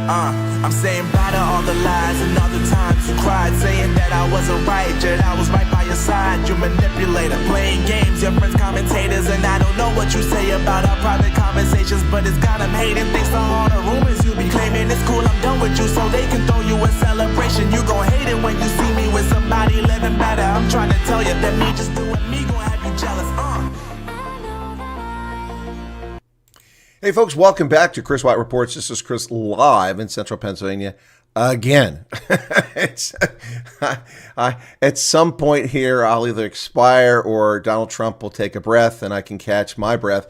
I'm saying bye to all the lies and all the times you cried, saying that I wasn't right, yet I was right by your side. You manipulator, playing games, your friends commentators, and I don't know what you say about our private conversations, but it's got them hating. Thanks to all the rumors you be claiming. It's cool, I'm done with you, so they can throw you a celebration. You gon' hate it when you see me with somebody living better. I'm trying to tell you that me just doing me gon' have you jealous. Hey folks, welcome back to Chris Wyatt Reports. This is Chris live in central Pennsylvania again. At some point here, I'll either expire or Donald Trump will take a breath and I can catch my breath,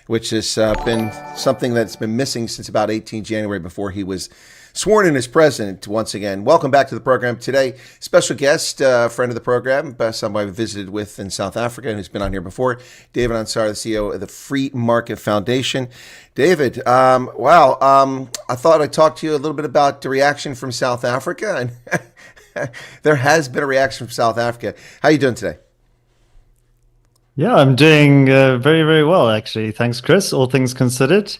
which has been something that's been missing since about 18 January before he was sworn in as president once again. Welcome back to the program today. Special guest, friend of the program, somebody I've visited with in South Africa and who's been on here before, David Ansara, the CEO of the Free Market Foundation. David, I thought I'd talk to you a little bit about the reaction from South Africa. And there has been a reaction from South Africa. How are you doing today? Yeah, I'm doing very, very well, actually. Thanks, Chris. All things considered.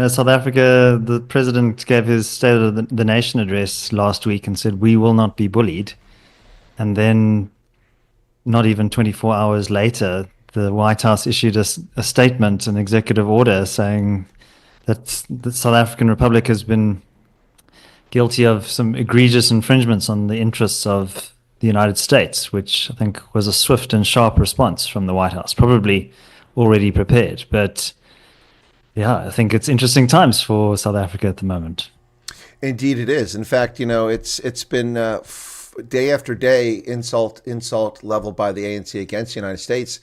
South Africa, the president gave his State of the Nation address last week and said, we will not be bullied. And then not even 24 hours later, the White House issued a statement, an executive order saying that the South African Republic has been guilty of some egregious infringements on the interests of the United States, which I think was a swift and sharp response from the White House, probably already prepared. But yeah, I think it's interesting times for South Africa at the moment. Indeed it is. In fact, it's been day after day insult leveled by the ANC against the United States.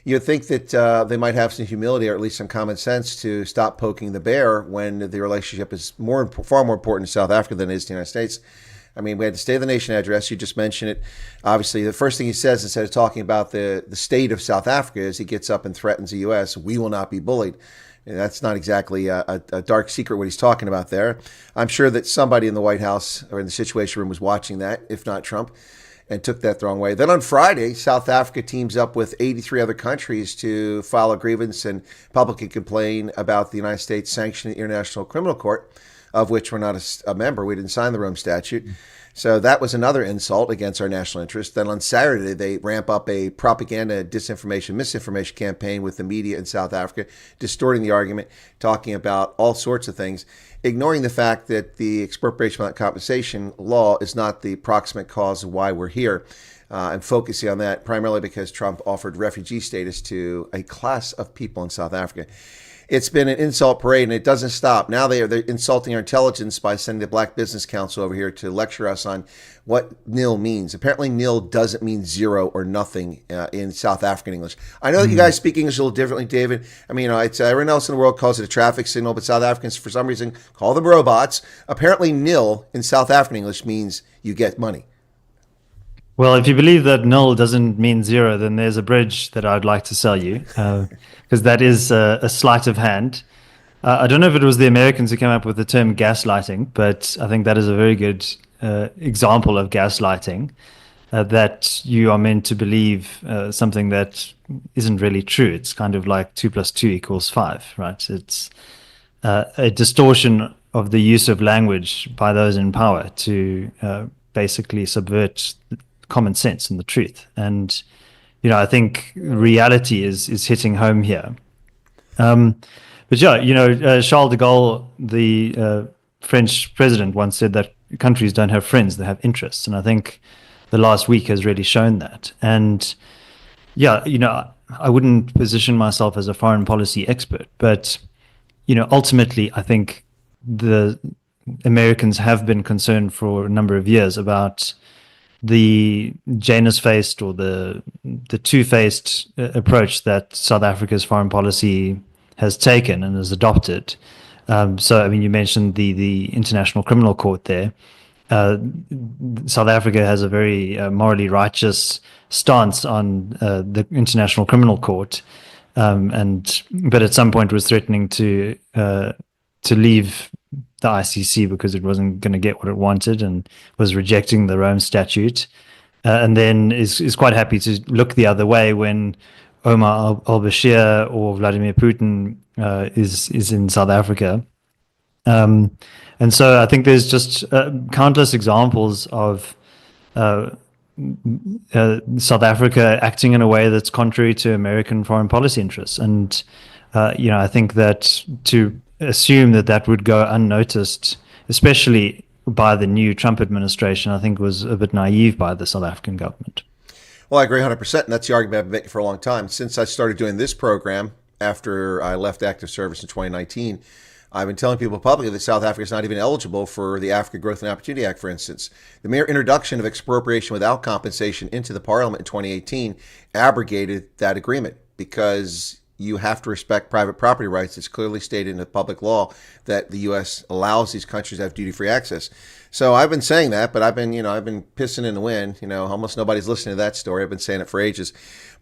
You'd think that they might have some humility or at least some common sense to stop poking the bear when the relationship is far more important to South Africa than it is to the United States. I mean, we had the State of the Nation address. You just mentioned it. Obviously, the first thing he says instead of talking about the state of South Africa is he gets up and threatens the U.S. We will not be bullied. And that's not exactly a dark secret what he's talking about there. I'm sure that somebody in the White House or in the Situation Room was watching that, if not Trump, and took that the wrong way. Then on Friday, South Africa teams up with 83 other countries to file a grievance and publicly complain about the United States sanctioning the International Criminal Court, of which we're not a member. We didn't sign the Rome Statute. So that was another insult against our national interest. Then on Saturday, they ramp up a propaganda, disinformation, misinformation campaign with the media in South Africa, distorting the argument, talking about all sorts of things, ignoring the fact that the expropriation without compensation law is not the proximate cause of why we're here, and focusing on that primarily because Trump offered refugee status to a class of people in South Africa. It's been an insult parade, and it doesn't stop. Now they're insulting our intelligence by sending the Black Business Council over here to lecture us on what nil means. Apparently, nil doesn't mean zero or nothing in South African English. I know that you guys speak English a little differently, David. I mean, it's everyone else in the world calls it a traffic signal, but South Africans, for some reason, call them robots. Apparently, nil in South African English means you get money. Well, if you believe that nil doesn't mean zero, then there's a bridge that I'd like to sell you, because that is a sleight of hand. I don't know if it was the Americans who came up with the term gaslighting, but I think that is a very good example of gaslighting, that you are meant to believe something that isn't really true. It's kind of like 2 + 2 = 5, right? It's a distortion of the use of language by those in power to basically subvert common sense and the truth. And I think reality is hitting home here. But yeah, Charles de Gaulle, the French president, once said that countries don't have friends, they have interests. And I think the last week has really shown that. And yeah, I wouldn't position myself as a foreign policy expert, but ultimately I think the Americans have been concerned for a number of years about the Janus-faced or the two-faced approach that South Africa's foreign policy has taken and has adopted. So, I mean, you mentioned the International Criminal Court there. South Africa has a very morally righteous stance on the International Criminal Court, but at some point was threatening to leave the ICC because it wasn't going to get what it wanted and was rejecting the Rome Statute, and then is quite happy to look the other way when Omar al-Bashir or Vladimir Putin is in South Africa. And so I think there's just countless examples of South Africa acting in a way that's contrary to American foreign policy interests. And, I think that to assume that that would go unnoticed, especially by the new Trump administration, I think was a bit naive by the South African government. Well, I agree 100%, and that's the argument I've been making for a long time. Since I started doing this program after I left active service in 2019, I've been telling people publicly that South Africa is not even eligible for the Africa Growth and Opportunity Act, for instance. The mere introduction of expropriation without compensation into the parliament in 2018 abrogated that agreement because you have to respect private property rights. It's clearly stated in the public law that the U.S. allows these countries to have duty-free access. So I've been saying that, but I've been pissing in the wind. Almost nobody's listening to that story. I've been saying it for ages.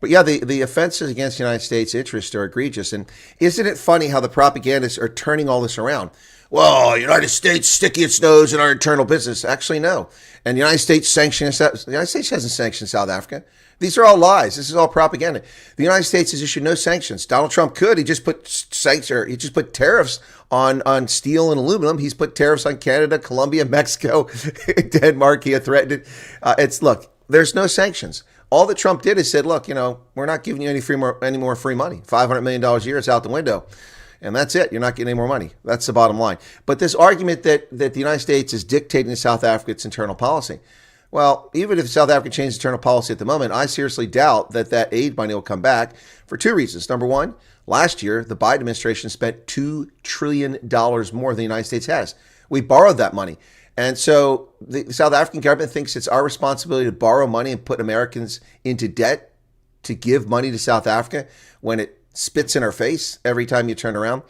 But yeah, the offenses against the United States' interests are egregious. And isn't it funny how the propagandists are turning all this around? Well, United States sticking its nose in our internal business. Actually, no. And the United States the United States hasn't sanctioned South Africa. These are all lies. This is all propaganda. The United States has issued no sanctions. Donald Trump could. He just put he just put tariffs on steel and aluminum. He's put tariffs on Canada, Colombia, Mexico, Denmark. He had threatened it. Look, there's no sanctions. All that Trump did is said, look, we're not giving you any more free money. $500 million a year is out the window. And that's it. You're not getting any more money. That's the bottom line. But this argument that the United States is dictating to South Africa its internal policy. Well, even if South Africa changes internal policy at the moment, I seriously doubt that aid money will come back for two reasons. Number one, last year, the Biden administration spent $2 trillion more than the United States has. We borrowed that money. And so the South African government thinks it's our responsibility to borrow money and put Americans into debt to give money to South Africa when it spits in our face every time you turn around.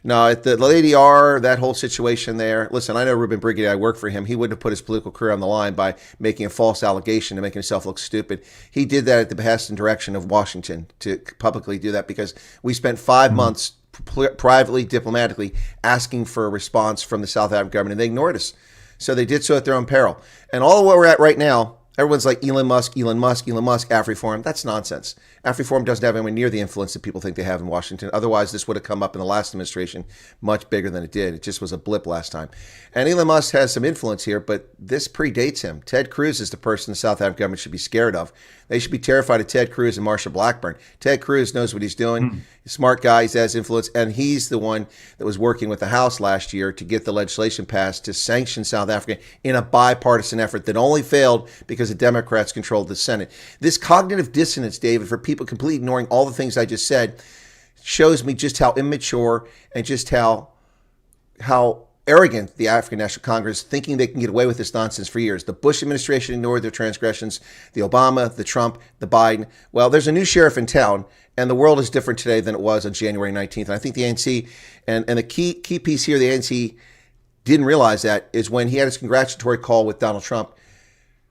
No, at the Lady R, that whole situation there. Listen, I know Ruben Brigade. I work for him. He wouldn't have put his political career on the line by making a false allegation to make himself look stupid. He did that at the behest and direction of Washington to publicly do that because we spent 5 months privately, diplomatically asking for a response from the South African government, and they ignored us. So they did so at their own peril. And all where we're at right now, everyone's like Elon Musk, AfriForum. That's nonsense. AfriForum doesn't have anywhere near the influence that people think they have in Washington. Otherwise, this would have come up in the last administration much bigger than it did. It just was a blip last time. And Elon Musk has some influence here, but this predates him. Ted Cruz is the person the South African government should be scared of. They should be terrified of Ted Cruz and Marsha Blackburn. Ted Cruz knows what he's doing. He's a smart guy. He has influence. And he's the one that was working with the House last year to get the legislation passed to sanction South Africa in a bipartisan effort that only failed because the Democrats controlled the Senate. This cognitive dissonance, David, for people completely ignoring all the things I just said, shows me just how immature and just how arrogant the African National Congress, thinking they can get away with this nonsense for years. The Bush administration ignored their transgressions, the Obama, the Trump, the Biden. Well, there's a new sheriff in town, and the world is different today than it was on January 19th. And I think the ANC, and the key piece here, the ANC didn't realize that, is when he had his congratulatory call with Donald Trump,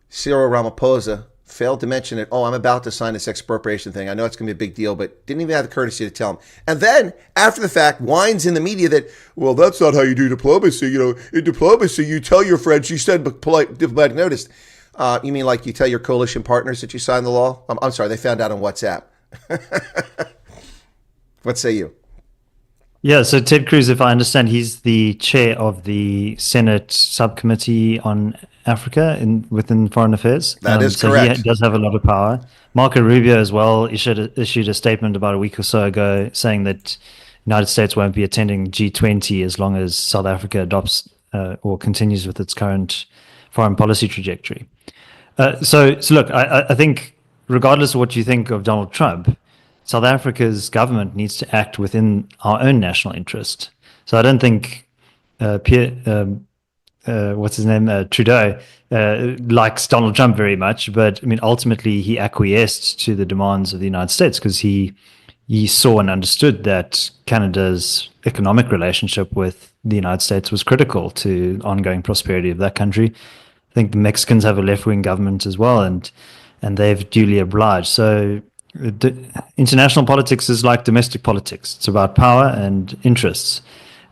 Cyril Ramaphosa failed to mention it. Oh, I'm about to sign this expropriation thing. I know it's going to be a big deal, but didn't even have the courtesy to tell him. And then, after the fact, whines in the media that, well, that's not how you do diplomacy. In diplomacy, you tell your friends, you send polite diplomatic notice. You mean like you tell your coalition partners that you signed the law? I'm sorry, they found out on WhatsApp. What say you? Yeah, so Ted Cruz, if I understand, he's the chair of the Senate subcommittee on Africa within Foreign Affairs. That is so correct. He does have a lot of power. Marco Rubio as well issued a statement about a week or so ago saying that the United States won't be attending G20 as long as South Africa adopts or continues with its current foreign policy trajectory. So look, I think regardless of what you think of Donald Trump, South Africa's government needs to act within our own national interest. So I don't think Trudeau likes Donald Trump very much, but I mean, ultimately he acquiesced to the demands of the United States because he saw and understood that Canada's economic relationship with the United States was critical to ongoing prosperity of that country. I think the Mexicans have a left-wing government as well, and they've duly obliged. So international politics is like domestic politics. It's about power and interests.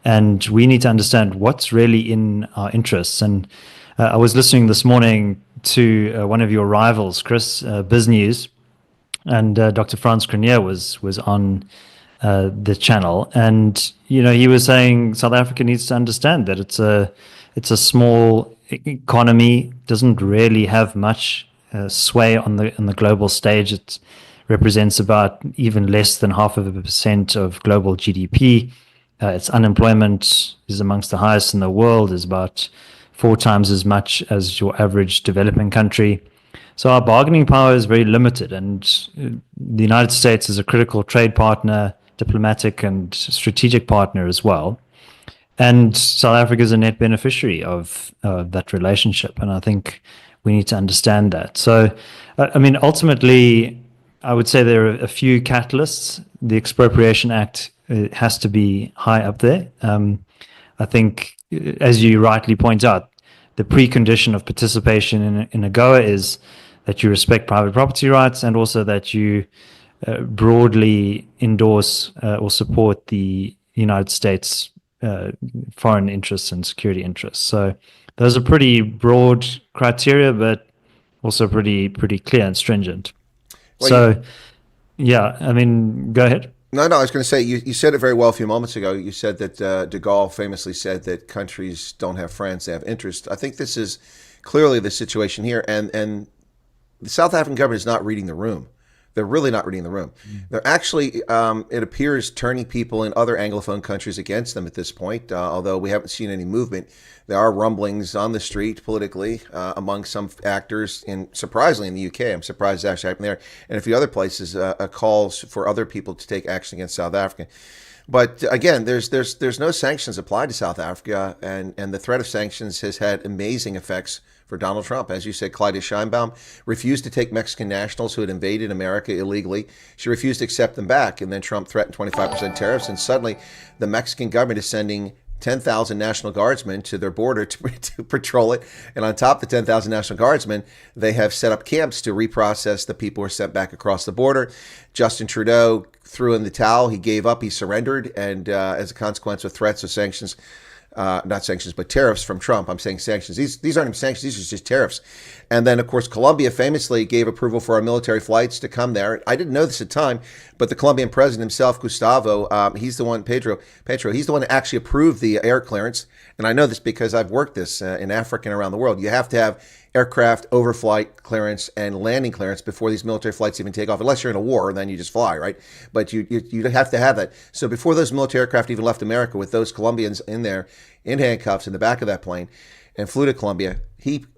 And we need to understand what's really in our interests. And I was listening this morning to one of your rivals, Chris, Biz News, and Dr. Franz Grenier was on the channel. And he was saying South Africa needs to understand that it's a small economy, doesn't really have much sway on the global stage. It represents about even less than 0.5% of global GDP. Its unemployment is amongst the highest in the world, is about 4 times as much as your average developing country. So our bargaining power is very limited, and the United States is a critical trade partner, diplomatic and strategic partner as well. And South Africa is a net beneficiary of that relationship, and I think we need to understand that. So, I mean, ultimately, I would say there are a few catalysts. The Expropriation Act has to be high up there. I think, as you rightly point out, the precondition of participation in AGOA is that you respect private property rights, and also that you broadly endorse or support the United States foreign interests and security interests. So those are pretty broad criteria, but also pretty clear and stringent. Well, so, yeah, I mean, go ahead. No, I was going to say, you said it very well a few moments ago. You said that de Gaulle famously said that countries don't have friends, they have interest. I think this is clearly the situation here. And the South African government is not reading the room. They're really not reading the room. They're actually, it appears, turning people in other Anglophone countries against them at this point, although we haven't seen any movement. There are rumblings on the street politically among some actors, surprisingly in the UK. I'm surprised it actually happened there. And a few other places, calls for other people to take action against South Africa. But again, there's no sanctions applied to South Africa, and the threat of sanctions has had amazing effects for Donald Trump. As you said, Claudia Sheinbaum refused to take Mexican nationals who had invaded America illegally. She refused to accept them back, and then Trump threatened 25% tariffs, and suddenly the Mexican government is sending 10,000 National Guardsmen to their border to patrol it. And on top of the 10,000 National Guardsmen, they have set up camps to reprocess the people who are sent back across the border. Justin Trudeau threw in the towel. He gave up. He surrendered. And as a consequence of threats of sanctions, not sanctions, but tariffs from Trump. I'm saying sanctions. These aren't even sanctions. These are just tariffs. And then, of course, Colombia famously gave approval for our military flights to come there. I didn't know this at the time, but the Colombian president himself, Gustavo, he's the one, Pedro, he's the one that actually approved the air clearance. And I know this because I've worked this in Africa and around the world. You have to have aircraft overflight clearance and landing clearance before these military flights even take off, unless you're in a war, then you just fly, right? But you have to have that. So before those military aircraft even left America, with those Colombians in there in handcuffs in the back of that plane and flew to Colombia,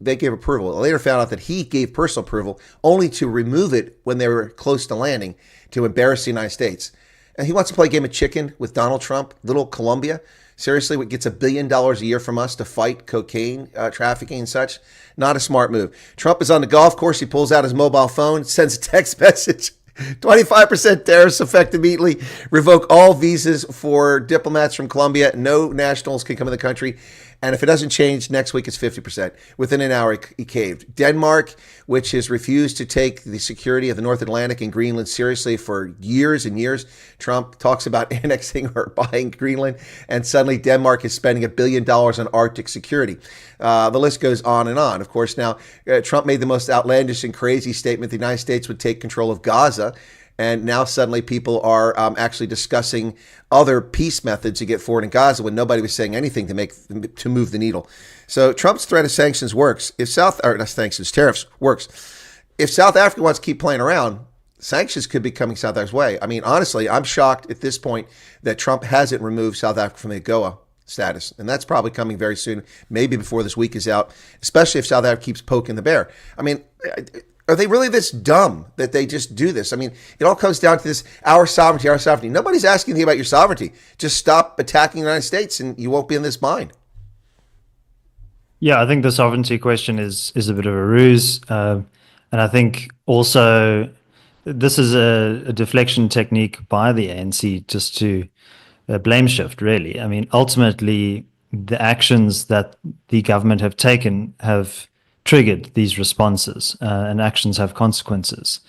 they gave approval. I later found out that he gave personal approval only to remove it when they were close to landing, to embarrass the United States. And he wants to play a game of chicken with Donald Trump, little Colombia. Seriously, what gets $1 billion a year from us to fight cocaine trafficking and such? Not a smart move. Trump is on the golf course. He pulls out his mobile phone, sends a text message. 25% tariffs effect immediately. Revoke all visas for diplomats from Colombia. No nationals can come in the country. And if it doesn't change, next week it's 50%. Within an hour, he caved. Denmark, which has refused to take the security of the North Atlantic and Greenland seriously for years and years. Trump talks about annexing or buying Greenland, and suddenly Denmark is spending $1 billion on Arctic security. The list goes on and on. Of course, now Trump made the most outlandish and crazy statement: the United States would take control of Gaza. And now suddenly people are actually discussing other peace methods to get forward in Gaza, when nobody was saying anything to move the needle. So Trump's threat of sanctions works. If tariffs works. If South Africa wants to keep playing around, sanctions could be coming South Africa's way. I mean, honestly, I'm shocked at this point that Trump hasn't removed South Africa from the AGOA status. And that's probably coming very soon, maybe before this week is out, especially if South Africa keeps poking the bear. I mean, are they really this dumb that they just do this? I mean, it all comes down to this, our sovereignty, our sovereignty. Nobody's asking anything about your sovereignty. Just stop attacking the United States and you won't be in this bind. Yeah, I think the sovereignty question is a bit of a ruse. And I think also this is a deflection technique by the ANC just to blame shift, really. I mean, ultimately, the actions that the government have taken have triggered these responses, and actions have consequences.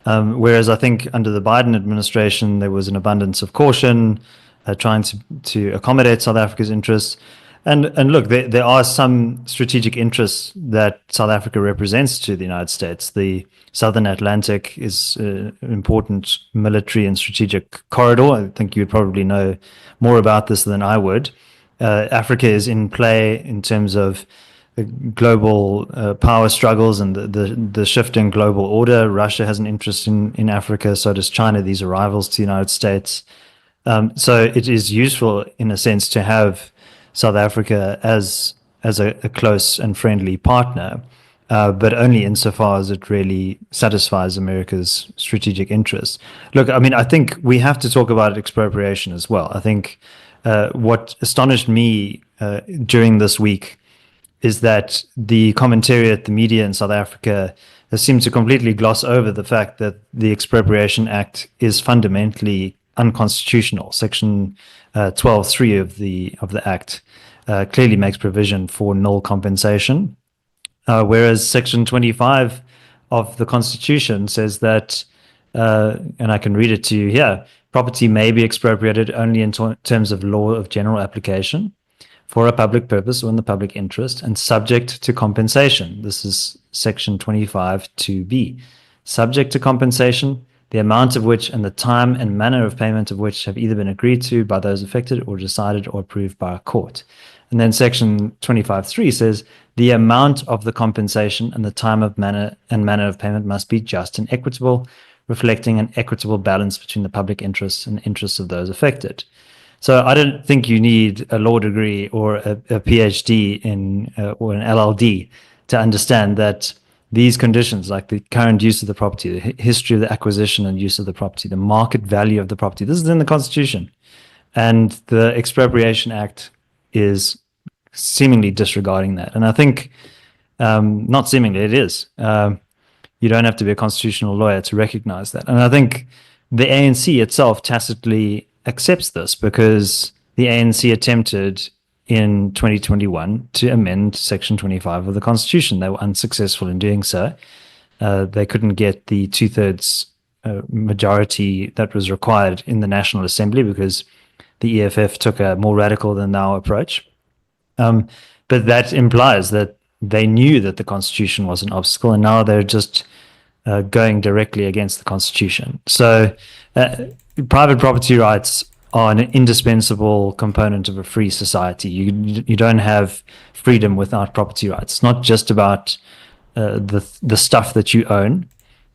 Whereas I think under the Biden administration, there was an abundance of caution, trying to accommodate South Africa's interests. And look, there are some strategic interests that South Africa represents to the United States. The Southern Atlantic is an important military and strategic corridor. I think you'd probably know more about this than I would. Africa is in play in terms of the global power struggles and the shift in global order. Russia has an interest in Africa, so does China. These are rivals to the United States. So it is useful, in a sense, to have South Africa as a close and friendly partner, but only insofar as it really satisfies America's strategic interests. Look, I mean, I think we have to talk about expropriation as well. I think what astonished me during this week is that the commentariat, the media in South Africa, has seemed to completely gloss over the fact that the Expropriation Act is fundamentally unconstitutional. Section 12(3) of the Act clearly makes provision for null compensation, whereas Section 25 of the Constitution says that, and I can read it to you here, property may be expropriated only in terms of law of general application for a public purpose or in the public interest and subject to compensation. This is Section 25 2b. Subject to compensation, the amount of which and the time and manner of payment of which have either been agreed to by those affected or decided or approved by a court. And then Section 25(3) says the amount of the compensation and the time of manner of payment must be just and equitable, reflecting an equitable balance between the public interests and interests of those affected. So I don't think you need a law degree or a PhD in or an LLD to understand that these conditions, like the current use of the property, the history of the acquisition and use of the property, the market value of the property, this is in the Constitution. And the Expropriation Act is seemingly disregarding that. And I think, not seemingly, it is. You don't have to be a constitutional lawyer to recognize that. And I think the ANC itself tacitly accepts this because the ANC attempted in 2021 to amend Section 25 of the Constitution. They were unsuccessful in doing so. They couldn't get the two-thirds majority that was required in the National Assembly because the EFF took a more radical than thou approach. But that implies that they knew that the Constitution was an obstacle, and now they're just going directly against the Constitution. So private property rights are an indispensable component of a free society. You don't have freedom without property rights. It's not just about the stuff that you own.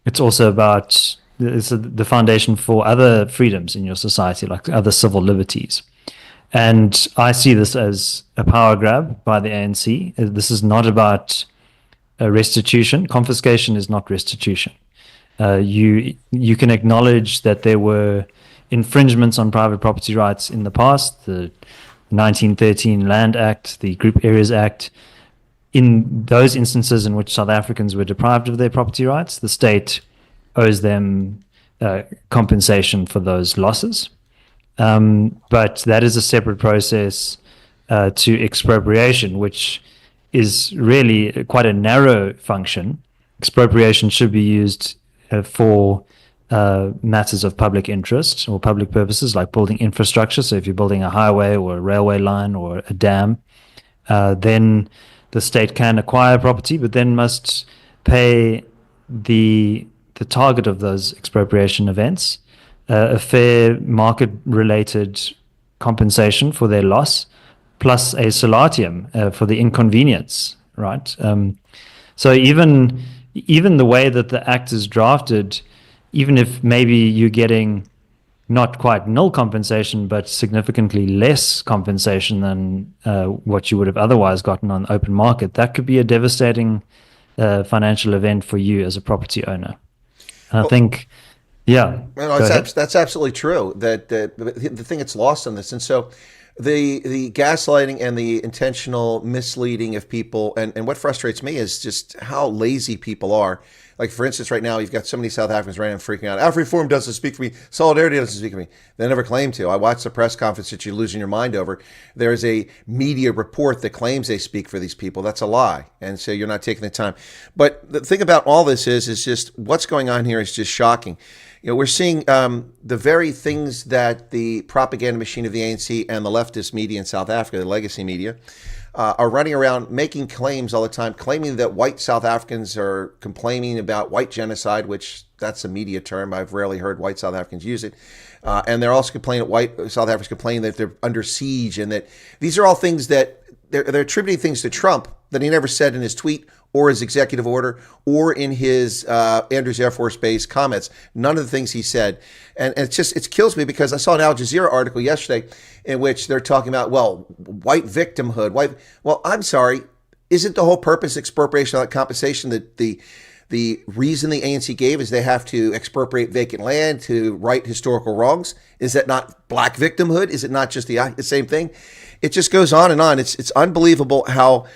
It's also about the foundation for other freedoms in your society, like other civil liberties. And I see this as a power grab by the ANC. This is not about restitution. Confiscation is not restitution. You can acknowledge that there were infringements on private property rights in the past, the 1913 Land Act, the Group Areas Act. In those instances in which South Africans were deprived of their property rights, the state owes them compensation for those losses. But that is a separate process to expropriation, which is really quite a narrow function. Expropriation should be used for matters of public interest or public purposes, like building infrastructure. So if you're building a highway or a railway line or a dam, then the state can acquire property, but then must pay the target of those expropriation events a fair market-related compensation for their loss, plus a solatium for the inconvenience, right? So even the way that the act is drafted, even if maybe you're getting not quite null compensation, but significantly less compensation than what you would have otherwise gotten on the open market, that could be a devastating financial event for you as a property owner. And I think, yeah. No, that's absolutely true. That the thing that's lost on this, and so the gaslighting and the intentional misleading of people, and what frustrates me is just how lazy people are. Like, for instance, right now, you've got so many South Africans right now freaking out. AfriForum doesn't speak for me. Solidarity doesn't speak for me. They never claim to. I watched the press conference that you're losing your mind over. There's a media report that claims they speak for these people. That's a lie. And so you're not taking the time. But the thing about all this is just what's going on here is just shocking. we're seeing the very things that the propaganda machine of the ANC and the leftist media in South Africa, the legacy media, are running around making claims all the time, claiming that white South Africans are complaining about white genocide, which that's a media term. I've rarely heard white South Africans use it. And they're also complaining, white South Africans complaining that they're under siege, and that these are all things that they're attributing things to Trump that he never said in his tweet or his executive order or in his Andrews Air Force Base comments. None of the things he said. And it kills me, because I saw an Al Jazeera article yesterday in which they're talking about, well, white victimhood. Well, I'm sorry. Isn't the whole purpose expropriation without compensation? That the reason the ANC gave is they have to expropriate vacant land to right historical wrongs? Is that not black victimhood? Is it not just the same thing? It just goes on and on. It's unbelievable how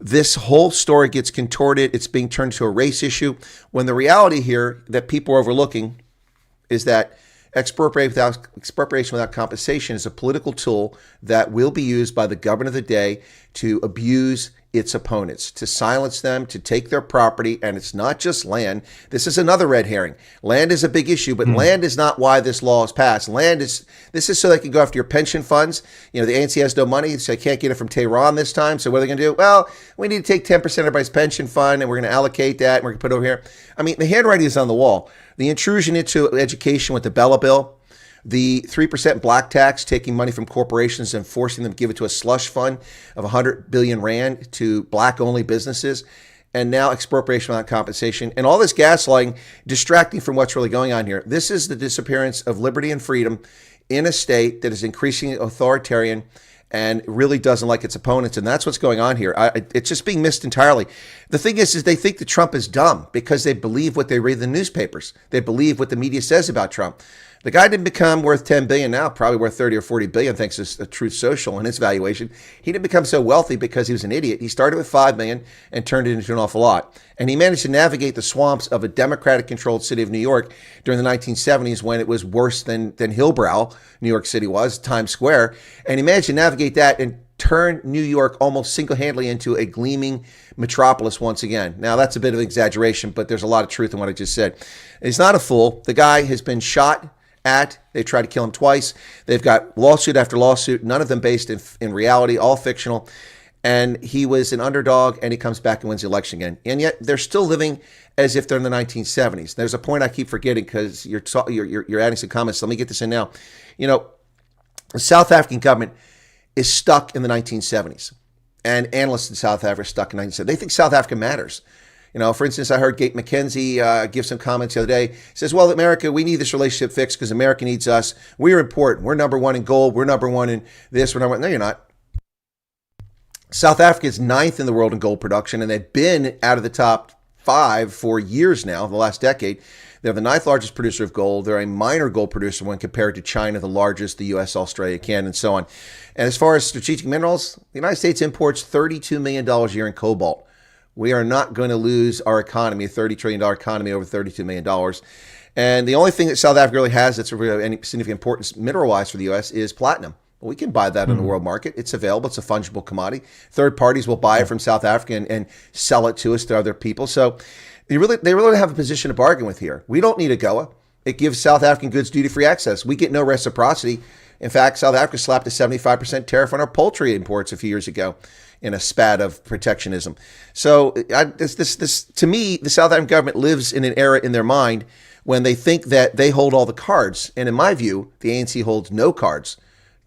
this whole story gets contorted. It's being turned into a race issue, when the reality here that people are overlooking is that expropriation without compensation is a political tool that will be used by the government of the day to abuse its opponents, to silence them, to take their property. And it's not just land. This is another red herring. Land is a big issue, but land is not why this law is passed. This is so they can go after your pension funds. The ANC has no money, so they can't get it from Tehran this time. So what are they going to do? Well, we need to take 10% of everybody's pension fund, and we're going to allocate that, and we're going to put it over here. I mean, the handwriting is on the wall. The intrusion into education with the Bella Bill, the 3% black tax, taking money from corporations and forcing them to give it to a slush fund of 100 billion rand to black-only businesses, and now expropriation without compensation, and all this gaslighting, distracting from what's really going on here. This is the disappearance of liberty and freedom in a state that is increasingly authoritarian and really doesn't like its opponents, and that's what's going on here. It's just being missed entirely. The thing is they think that Trump is dumb because they believe what they read in the newspapers. They believe what the media says about Trump. The guy didn't become worth 10 billion now, probably worth 30 or 40 billion thanks to Truth Social and its valuation. He didn't become so wealthy because he was an idiot. He started with 5 million and turned it into an awful lot. And he managed to navigate the swamps of a Democratic-controlled city of New York during the 1970s, when it was worse than Hillbrow, New York City was, Times Square. And he managed to navigate that and turn New York almost single-handedly into a gleaming metropolis once again. Now, that's a bit of an exaggeration, but there's a lot of truth in what I just said. He's not a fool. The guy has been shot at. They tried to kill him twice. They've got lawsuit after lawsuit, none of them based in reality, all fictional. And he was an underdog, and he comes back and wins the election again. And yet they're still living as if they're in the 1970s. There's a point I keep forgetting because you're adding some comments. Let me get this in now. The South African government is stuck in the 1970s, and analysts in South Africa are stuck in 1970s. They think South Africa matters. For instance, I heard Gate McKenzie give some comments the other day. He says, well, America, we need this relationship fixed because America needs us. We're important. We're number one in gold. We're number one in this. We're number one. No, you're not. South Africa is 9th in the world in gold production, and they've been out of the top 5 for years now, the last decade. They're the 9th largest producer of gold. They're a minor gold producer when compared to China, the largest, the U.S., Australia, Canada, and so on. And as far as strategic minerals, the United States imports $32 million a year in cobalt. We are not going to lose our economy, a $30 trillion economy, over $32 million. And the only thing that South Africa really has that's of any significant importance mineral-wise for the U.S. is platinum. We can buy that on the world market. It's available. It's a fungible commodity. Third parties will buy it from South Africa and sell it to us to other people. So they really have a position to bargain with here. We don't need AGOA. It gives South African goods duty-free access. We get no reciprocity. In fact, South Africa slapped a 75% tariff on our poultry imports a few years ago in a spat of protectionism. So to me, the South African government lives in an era in their mind when they think that they hold all the cards. And in my view, the ANC holds no cards.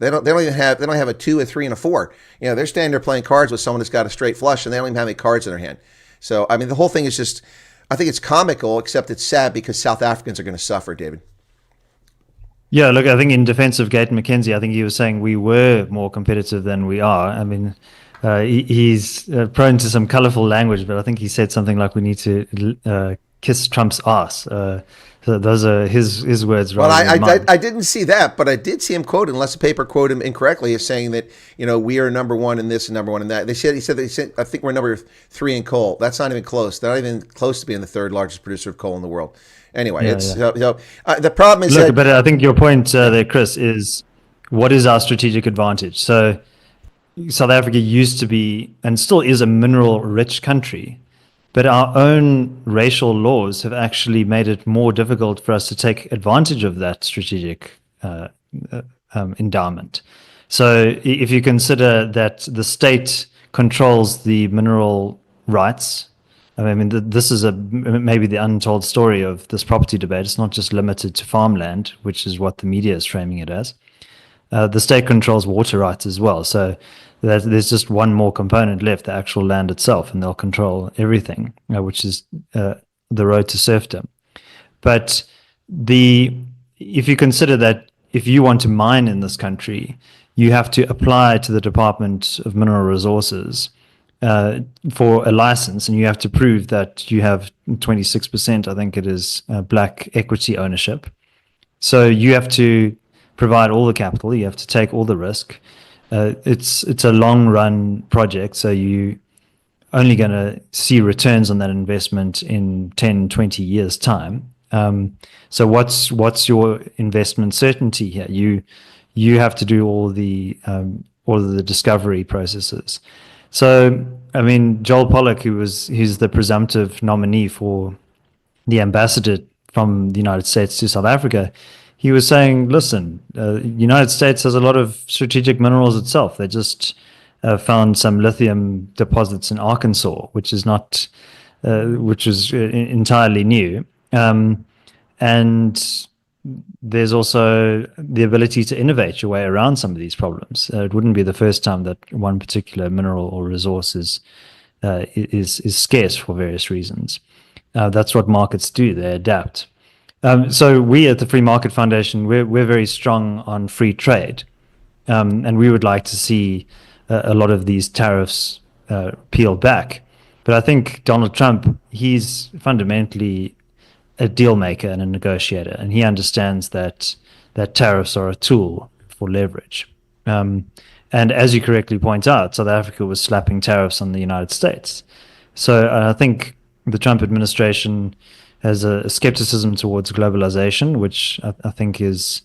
They don't have a 2, a 3, and a 4. They're standing there playing cards with someone that's got a straight flush, and they don't even have any cards in their hand. So, I mean, the whole thing is just, I think it's comical, except it's sad because South Africans are going to suffer, David. Yeah, look, I think in defense of Gate McKenzie, I think he was saying we were more competitive than we are. I mean, he's prone to some colorful language, but I think he said something like we need to kiss Trump's ass. So those are his words. Well, I didn't see that, but I did see him quoted, unless the paper quoted him incorrectly, as saying that, we are number one in this and number one in that. He said, I think we're number 3 in coal. That's not even close. They're not even close to being the 3rd largest producer of coal in the world. Anyway, the problem is but I think your point there, Chris, is what is our strategic advantage? So South Africa used to be and still is a mineral-rich country, But our own racial laws have actually made it more difficult for us to take advantage of that strategic endowment. So if you consider that the state controls the mineral rights, I mean, this is maybe the untold story of this property debate. It's not just limited to farmland, which is what the media is framing it as. The state controls water rights as well. So there's just one more component left, the actual land itself, and they'll control everything, which is the road to serfdom. But if you consider that if you want to mine in this country, you have to apply to the Department of Mineral Resources for a license, and you have to prove that you have 26%, I think it is, black equity ownership. So you have to provide all the capital, you have to take all the risk. It's a long run project, so you only going to see returns on that investment in 10, 20 years time. So what's your investment certainty here? You have to do all of the discovery processes. So, I mean, Joel Pollak, he's the presumptive nominee for the ambassador from the United States to South Africa. He was saying, listen, United States has a lot of strategic minerals itself. They just found some lithium deposits in Arkansas, which is entirely new. And there's also the ability to innovate your way around some of these problems. It wouldn't be the first time that one particular mineral or resource is scarce for various reasons. That's what markets do; they adapt. So we at the Free Market Foundation, we're very strong on free trade, and we would like to see a lot of these tariffs peeled back. But I think Donald Trump, he's fundamentally a deal maker and a negotiator, and he understands that tariffs are a tool for leverage. And as you correctly point out, South Africa was slapping tariffs on the United States. So I think the Trump administration has a skepticism towards globalization, which I think is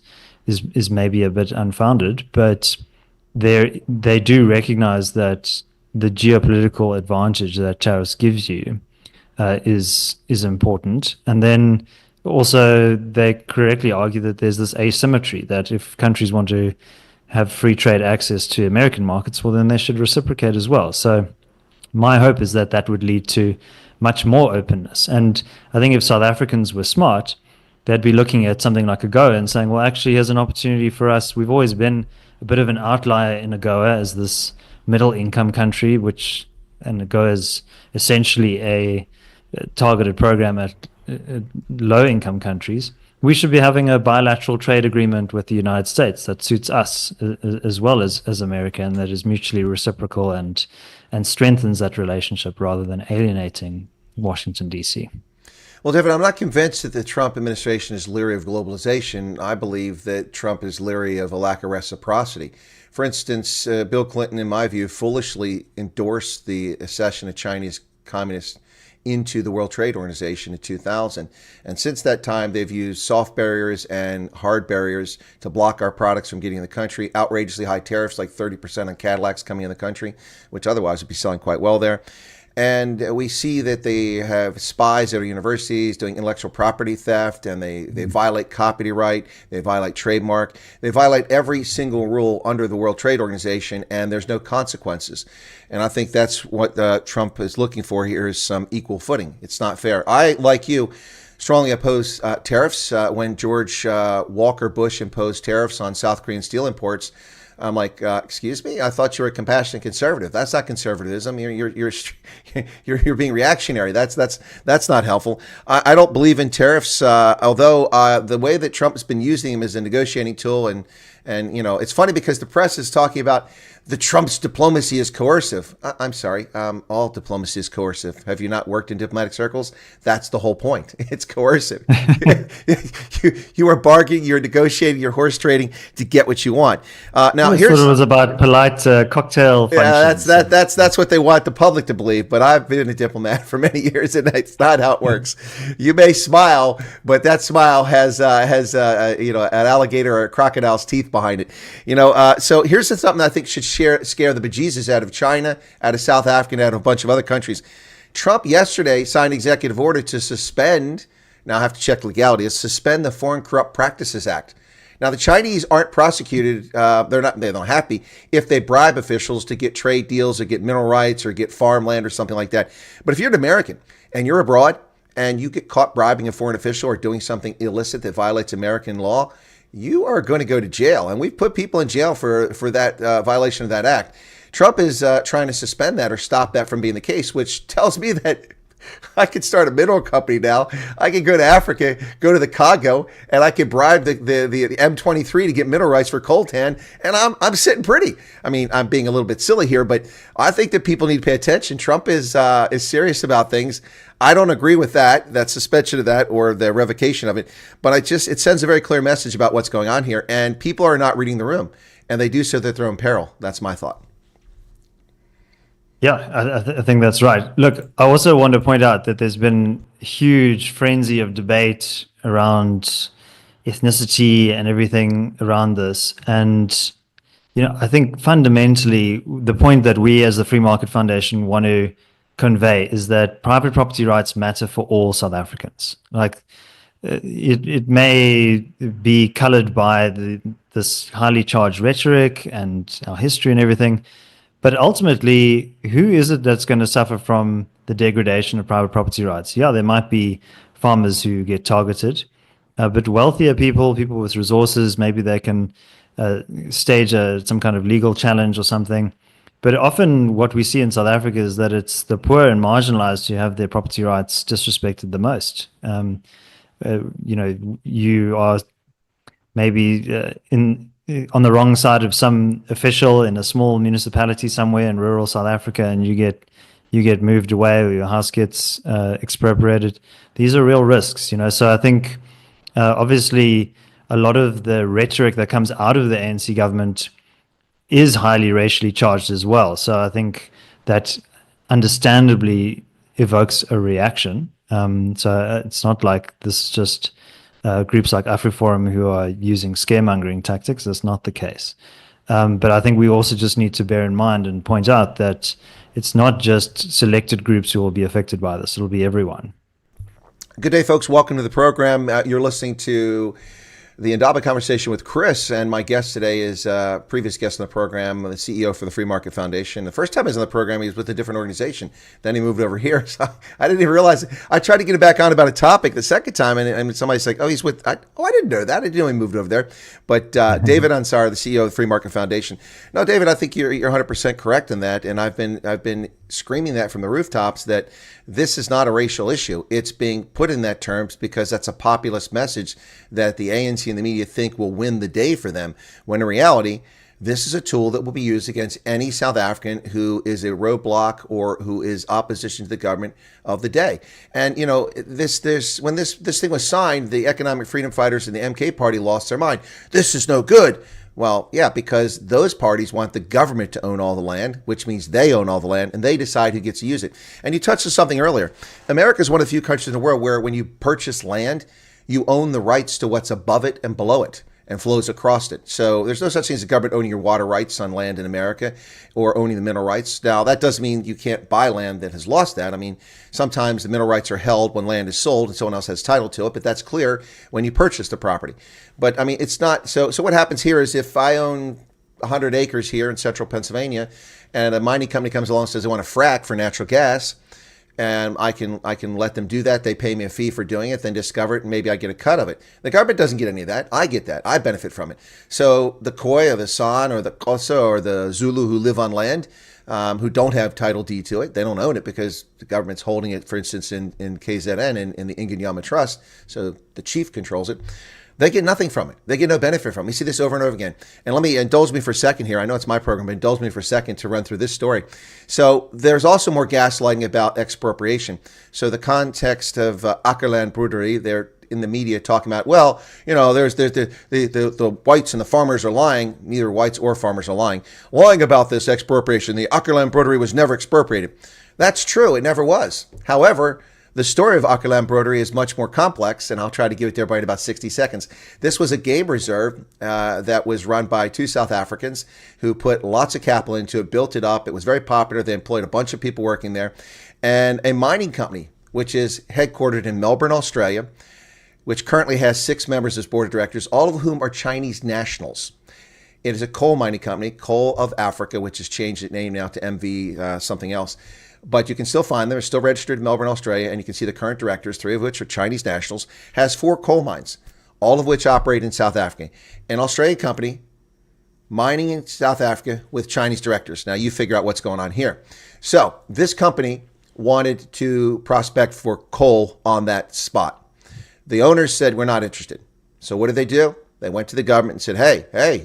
maybe a bit unfounded, but they do recognize that the geopolitical advantage that tariffs gives you is important. And then also they correctly argue that there's this asymmetry, that if countries want to have free trade access to American markets, well, then they should reciprocate as well. So my hope is that would lead to much more openness. And I think if South Africans were smart, they'd be looking at something like AGOA and saying, well, actually, here's an opportunity for us. We've always been a bit of an outlier in AGOA as this middle income country, and AGOA is essentially a targeted program at low income countries. We should be having a bilateral trade agreement with the United States that suits us as well as America, and that is mutually reciprocal and strengthens that relationship rather than alienating Washington, D.C. Well, David, I'm not convinced that the Trump administration is leery of globalization. I believe that Trump is leery of a lack of reciprocity. For instance, Bill Clinton, in my view, foolishly endorsed the accession of Chinese communists into the World Trade Organization in 2000. And since that time, they've used soft barriers and hard barriers to block our products from getting in the country. Outrageously high tariffs, like 30% on Cadillacs coming in the country, which otherwise would be selling quite well there. And we see that they have spies at our universities doing intellectual property theft, and they violate copyright, they violate trademark, they violate every single rule under the World Trade Organization, and there's no consequences. And I think that's what Trump is looking for here, is some equal footing. It's not fair. I, like you, strongly oppose tariffs. When George Walker Bush imposed tariffs on South Korean steel imports, I'm like, excuse me? I thought you were a compassionate conservative. That's not conservatism. You're being reactionary. That's not helpful. I don't believe in tariffs. Although the way that Trump has been using them as a negotiating tool, and it's funny because the press is talking about the Trump's diplomacy is coercive. I'm sorry. All diplomacy is coercive. Have you not worked in diplomatic circles? That's the whole point. It's coercive. You are bargaining, you're negotiating, you're horse trading to get what you want. Now, here's what it was about polite cocktail functions. Yeah, that's what they want the public to believe. But I've been a diplomat for many years, and it's not how it works. You may smile, but that smile has an alligator or a crocodile's teeth behind it. So here's something I think should scare the bejesus out of China, out of South Africa, and out of a bunch of other countries. Trump yesterday signed executive order to suspend, now I have to check legality, is suspend the Foreign Corrupt Practices Act. Now, the Chinese aren't prosecuted, they're not happy if they bribe officials to get trade deals or get mineral rights or get farmland or something like that. But if you're an American and you're abroad and you get caught bribing a foreign official or doing something illicit that violates American law, you are going to go to jail. And we've put people in jail for that violation of that act. Trump is trying to suspend that or stop that from being the case, which tells me that I could start a mineral company now. I could go to Africa, go to the Congo, and I could bribe the M23 to get mineral rights for coltan, and I'm sitting pretty. I mean, I'm being a little bit silly here, but I think that people need to pay attention. Trump is serious about things. I don't agree with that suspension of that or the revocation of it, but it sends a very clear message about what's going on here, and people are not reading the room, and they do so at their own peril. That's my thought. Yeah, I think that's right. Look, I also want to point out that there's been a huge frenzy of debate around ethnicity and everything around this. And, I think fundamentally the point that we as the Free Market Foundation want to convey is that private property rights matter for all South Africans. Like, it may be colored by this highly charged rhetoric and our history and everything, but ultimately, who is it that's going to suffer from the degradation of private property rights? Yeah, there might be farmers who get targeted, but wealthier people with resources, maybe they can stage some kind of legal challenge or something. But often what we see in South Africa is that it's the poor and marginalized who have their property rights disrespected the most. You are maybe on the wrong side of some official in a small municipality somewhere in rural South Africa, and you get moved away or your house gets expropriated. These are real risks, So I think obviously a lot of the rhetoric that comes out of the ANC government is highly racially charged as well. So I think that understandably evokes a reaction. So it's not like this is just groups like AfriForum who are using scaremongering tactics. That's not the case. But I think we also just need to bear in mind and point out that it's not just selected groups who will be affected by this. It'll be everyone. Good day, folks. Welcome to the program. You're listening to the Indaba conversation with Chris, and my guest today is a previous guest on the program, the CEO for the Free Market Foundation. The first time he was on the program, he was with a different organization. Then he moved over here. So I didn't even realize it. I tried to get him back on about a topic the second time, and somebody's like, oh, he's with, I didn't know that. I didn't know he moved over there. But David Ansara, the CEO of the Free Market Foundation. No, David, I think you're 100% correct in that, and I've been screaming that from the rooftops that this is not a racial issue. It's being put in that terms because that's a populist message that the ANC and the media think will win the day for them, when in reality, this is a tool that will be used against any South African who is a roadblock or who is opposition to the government of the day. And, when this thing was signed, the economic freedom fighters and the MK party lost their mind. This is no good. Well, yeah, because those parties want the government to own all the land, which means they own all the land, and they decide who gets to use it. And you touched on something earlier. America is one of the few countries in the world where when you purchase land, you own the rights to what's above it and below it and flows across it. So there's no such thing as the government owning your water rights on land in America or owning the mineral rights. Now, that doesn't mean you can't buy land that has lost that. I mean, sometimes the mineral rights are held when land is sold and someone else has title to it, but that's clear when you purchase the property. But I mean, it's not, so what happens here is if I own 100 acres here in central Pennsylvania and a mining company comes along and says they want to frack for natural gas, and I can let them do that. They pay me a fee for doing it, then discover it, and maybe I get a cut of it. The government doesn't get any of that. I get that. I benefit from it. So the Khoi or the San or the Xhosa or the Zulu who live on land, who don't have title deed to it, they don't own it because the government's holding it, for instance, in KZN, in the Inganyama Trust, so the chief controls it. They get nothing from it. They get no benefit from it. We see this over and over again. And let me indulge me for a second here. I know it's my program, but indulge me for a second to run through this story. So there's also more gaslighting about expropriation. So the context of Ackerland Brewery, they're in the media talking about, well, there's the whites and the farmers are lying. Neither whites or farmers are lying about this expropriation. The Ackerland Brewery was never expropriated. That's true. It never was. However, The story of Aquila Embroidery is much more complex, and I'll try to give it to everybody in about 60 seconds. This was a game reserve that was run by two South Africans who put lots of capital into it, built it up. It was very popular. They employed a bunch of people working there. And a mining company, which is headquartered in Melbourne, Australia, which currently has 6 members as board of directors, all of whom are Chinese nationals. It is a coal mining company, Coal of Africa, which has changed its name now to MV something else. But you can still find them. They're still registered in Melbourne, Australia, and you can see the current directors, 3 of which are Chinese nationals, has 4 coal mines, all of which operate in South Africa. An Australian company mining in South Africa with Chinese directors. Now you figure out what's going on here. So this company wanted to prospect for coal on that spot. The owners said, we're not interested. So what did they do? They went to the government and said, hey,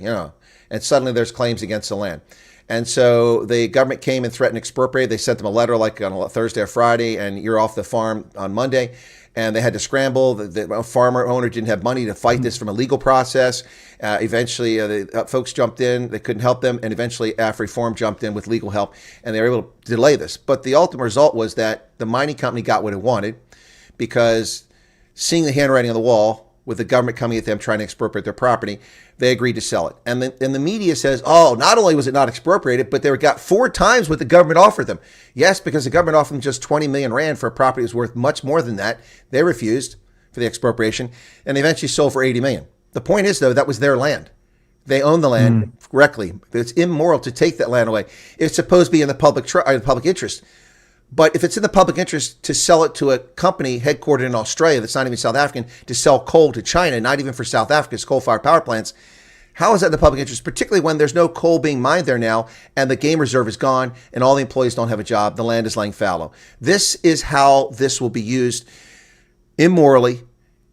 and suddenly there's claims against the land. And so the government came and threatened to expropriate. They sent them a letter like on a Thursday or Friday, and you're off the farm on Monday. And they had to scramble. The farmer owner didn't have money to fight this from a legal process. Eventually, the folks jumped in. They couldn't help them. And eventually, AfReform jumped in with legal help, and they were able to delay this. But the ultimate result was that the mining company got what it wanted, because seeing the handwriting on the wall with the government coming at them trying to expropriate their property, they agreed to sell it. And the media says, oh, not only was it not expropriated, but they got 4 times what the government offered them. Yes, because the government offered them just 20 million rand for a property that was worth much more than that. They refused for the expropriation, and they eventually sold for 80 million. The point is, though, that was their land. They own the land correctly. It's immoral to take that land away. It's supposed to be in the public interest. But if it's in the public interest to sell it to a company headquartered in Australia that's not even South African, to sell coal to China, not even for South Africa's coal-fired power plants, how is that in the public interest, particularly when there's no coal being mined there now and the game reserve is gone and all the employees don't have a job, the land is laying fallow? This is how this will be used immorally,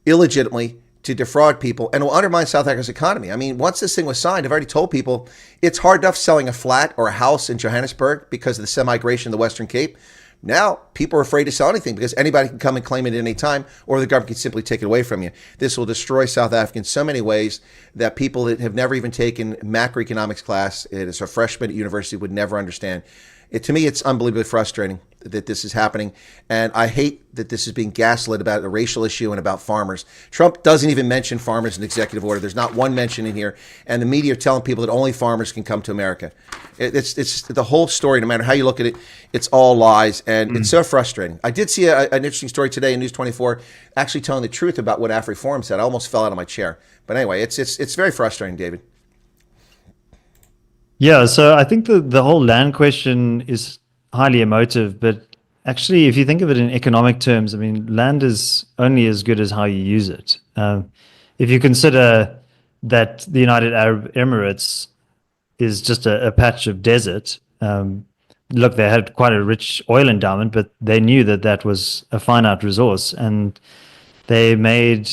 illegitimately, to defraud people, and will undermine South Africa's economy. I mean, once this thing was signed, I've already told people it's hard enough selling a flat or a house in Johannesburg because of the semi-migration of the Western Cape. Now, people are afraid to sell anything because anybody can come and claim it at any time, or the government can simply take it away from you. This will destroy South Africa in so many ways that people that have never even taken macroeconomics class as a freshman at university would never understand. To me, it's unbelievably frustrating that this is happening, and I hate that this is being gaslit about a racial issue and about farmers. Trump doesn't even mention farmers in executive order. There's not one mention in here, and the media are telling people that only farmers can come to America. It's the whole story, no matter how you look at it, it's all lies, and it's so frustrating. I did see an interesting story today in News 24 actually telling the truth about what AfReform said. I almost fell out of my chair. But anyway, it's very frustrating, David. Yeah, so I think the whole land question is highly emotive, but actually, if you think of it in economic terms, I mean, land is only as good as how you use it. If you consider that the United Arab Emirates is just a patch of desert, look, they had quite a rich oil endowment, but they knew that that was a finite resource, and they made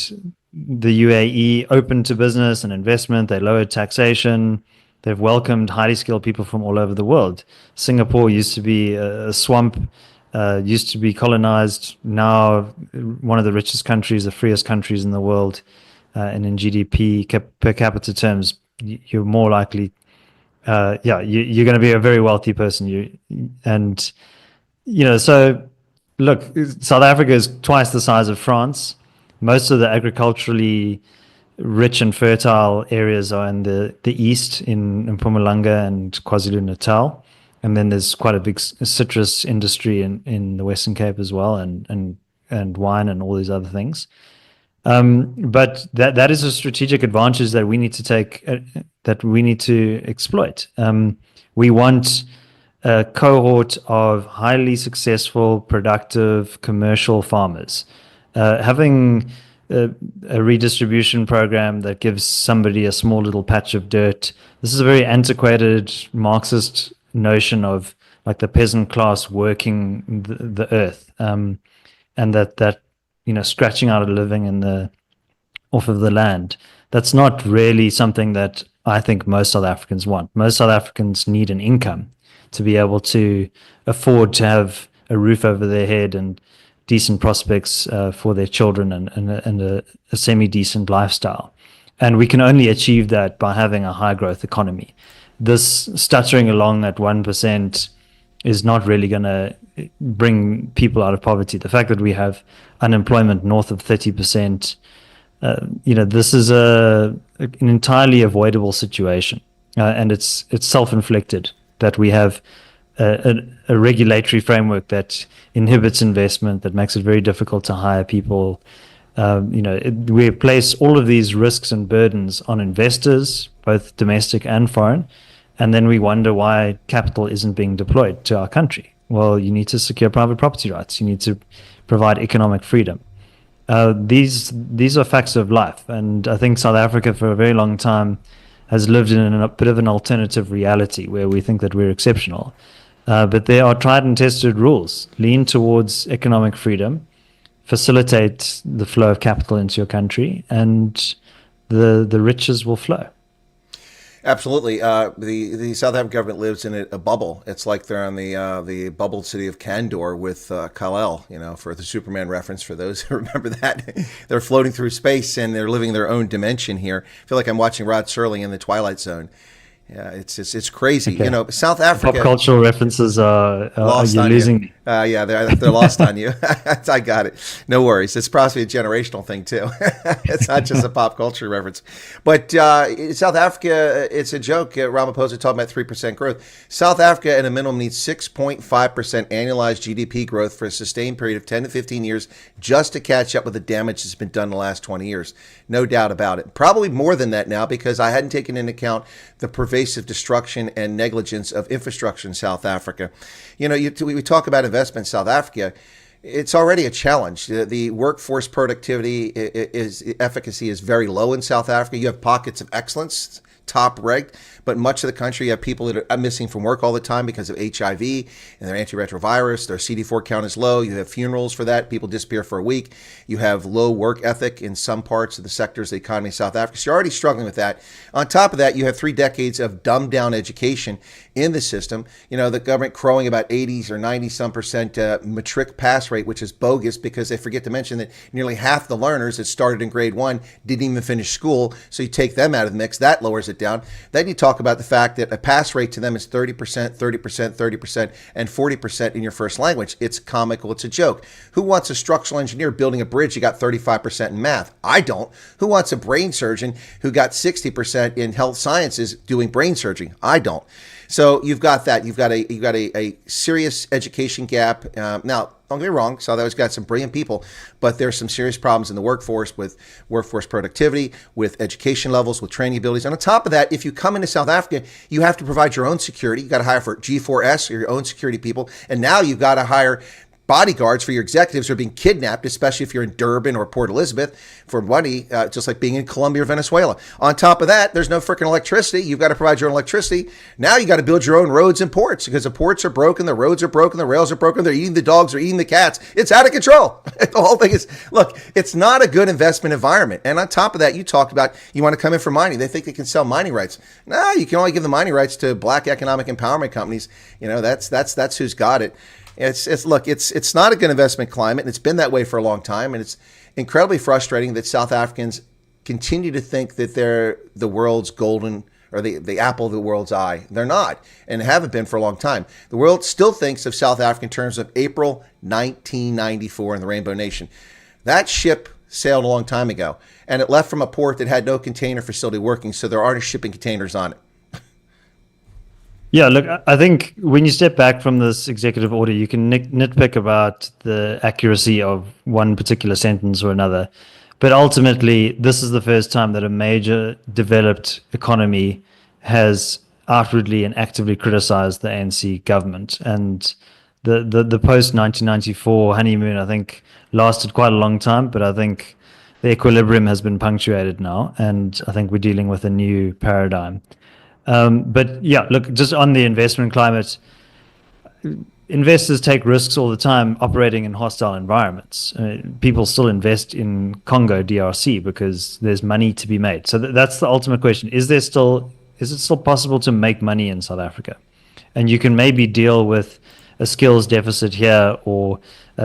the UAE open to business and investment. They lowered taxation. They've welcomed highly skilled people from all over the world. Singapore used to be a swamp, used to be colonized. Now, one of the richest countries, the freest countries in the world, and in GDP per capita terms, you're more likely, you're going to be a very wealthy person. So look, South Africa is twice the size of France. Most of the agriculturally rich and fertile areas are in the east, in Mpumalanga and KwaZulu-Natal. And then there's quite a big citrus industry in the Western Cape as well, and wine and all these other things. But that is a strategic advantage that we need to take, that we need to exploit. We want a cohort of highly successful, productive, commercial farmers. Having a redistribution program that gives somebody a small little patch of dirt. This is a very antiquated Marxist notion of like the peasant class working the earth, and that scratching out a living off of the land. That's not really something that I think most South Africans want. Most South Africans need an income to be able to afford to have a roof over their head and decent prospects for their children and a semi-decent lifestyle. And we can only achieve that by having a high growth economy. This stuttering along at 1% is not really going to bring people out of poverty. The fact that we have unemployment north of 30%, this is an entirely avoidable situation, and it's self-inflicted that we have a regulatory framework that inhibits investment, that makes it very difficult to hire people. We place all of these risks and burdens on investors, both domestic and foreign, and then we wonder why capital isn't being deployed to our country. Well, you need to secure private property rights. You need to provide economic freedom. These are facts of life, and I think South Africa for a very long time has lived in a bit of an alternative reality where we think that we're exceptional. But there are tried and tested rules. Lean towards economic freedom, facilitate the flow of capital into your country, and the riches will flow. Absolutely. The South African government lives in a bubble. It's like they're on the bubbled city of Kandor with Kal-El, for the Superman reference, for those who remember that. They're floating through space and they're living their own dimension here. I feel like I'm watching Rod Serling in the Twilight Zone. Yeah, it's crazy. Okay. South Africa. Pop cultural references are you losing me? Yeah, they're lost on you. I got it. No worries. It's probably a generational thing too. It's not just a pop culture reference. But South Africa, it's a joke. Ramaphosa talking about 3% growth. South Africa at a minimum needs 6.5% annualized GDP growth for a sustained period of 10 to 15 years just to catch up with the damage that's been done in the last 20 years. No doubt about it. Probably more than that now, because I hadn't taken into account the pervasive destruction and negligence of infrastructure in South Africa. We talk about investment in South Africa. It's already a challenge. The workforce productivity efficacy is very low in South Africa. You have pockets of excellence, top ranked, but much of the country, you have people that are missing from work all the time because of HIV and their antiretrovirus. Their CD4 count is low. You have funerals for that. People disappear for a week. You have low work ethic in some parts of the sectors of the economy of South Africa. So you're already struggling with that. On top of that, you have 3 decades of dumbed down education in the system. The government crowing about 80s or 90 some percent matric pass rate, which is bogus because they forget to mention that nearly half the learners that started in grade 1 didn't even finish school. So you take them out of the mix. That lowers it down. Then you talk about the fact that a pass rate to them is 30%, 30%, 30%, and 40% in your first language. It's comical. It's a joke. Who wants a structural engineer building a bridge? You got 35% in math. I don't. Who wants a brain surgeon who got 60% in health sciences doing brain surgery? I don't. So you've got that. You've got a serious education gap. Now, don't get me wrong, South Africa's got some brilliant people, but there's some serious problems in the workforce with workforce productivity, with education levels, with training abilities. And on top of that, if you come into South Africa, you have to provide your own security. You got to hire for G4S or your own security people. And now you've got to hire bodyguards for your executives who are being kidnapped, especially if you're in Durban or Port Elizabeth, for money, just like being in Colombia or Venezuela. On top of that, there's no freaking electricity. You've got to provide your own electricity. Now you got to build your own roads and ports because the ports are broken, the roads are broken, the rails are broken, they're eating the dogs, they're eating the cats. It's out of control. The whole thing is, look, it's not a good investment environment. And on top of that, you talked about you want to come in for mining. They think they can sell mining rights. No, you can only give the mining rights to black economic empowerment companies. That's who's got it. It's not a good investment climate, and it's been that way for a long time. And it's incredibly frustrating that South Africans continue to think that they're the world's golden or the apple of the world's eye. They're not, and haven't been for a long time. The world still thinks of South Africa in terms of April 1994 and the Rainbow Nation. That ship sailed a long time ago, and it left from a port that had no container facility working, so there aren't shipping containers on it. Yeah, look, I think when you step back from this executive order, you can nitpick about the accuracy of one particular sentence or another. But ultimately, this is the first time that a major developed economy has outwardly and actively criticized the ANC government. And the post-1994 honeymoon, I think, lasted quite a long time, but I think the equilibrium has been punctuated now, and I think we're dealing with a new paradigm. But yeah, look, just on the investment climate, investors take risks all the time operating in hostile environments. People still invest in Congo, DRC, because there's money to be made. So that's the ultimate question. Is it still possible to make money in South Africa? And you can maybe deal with a skills deficit here or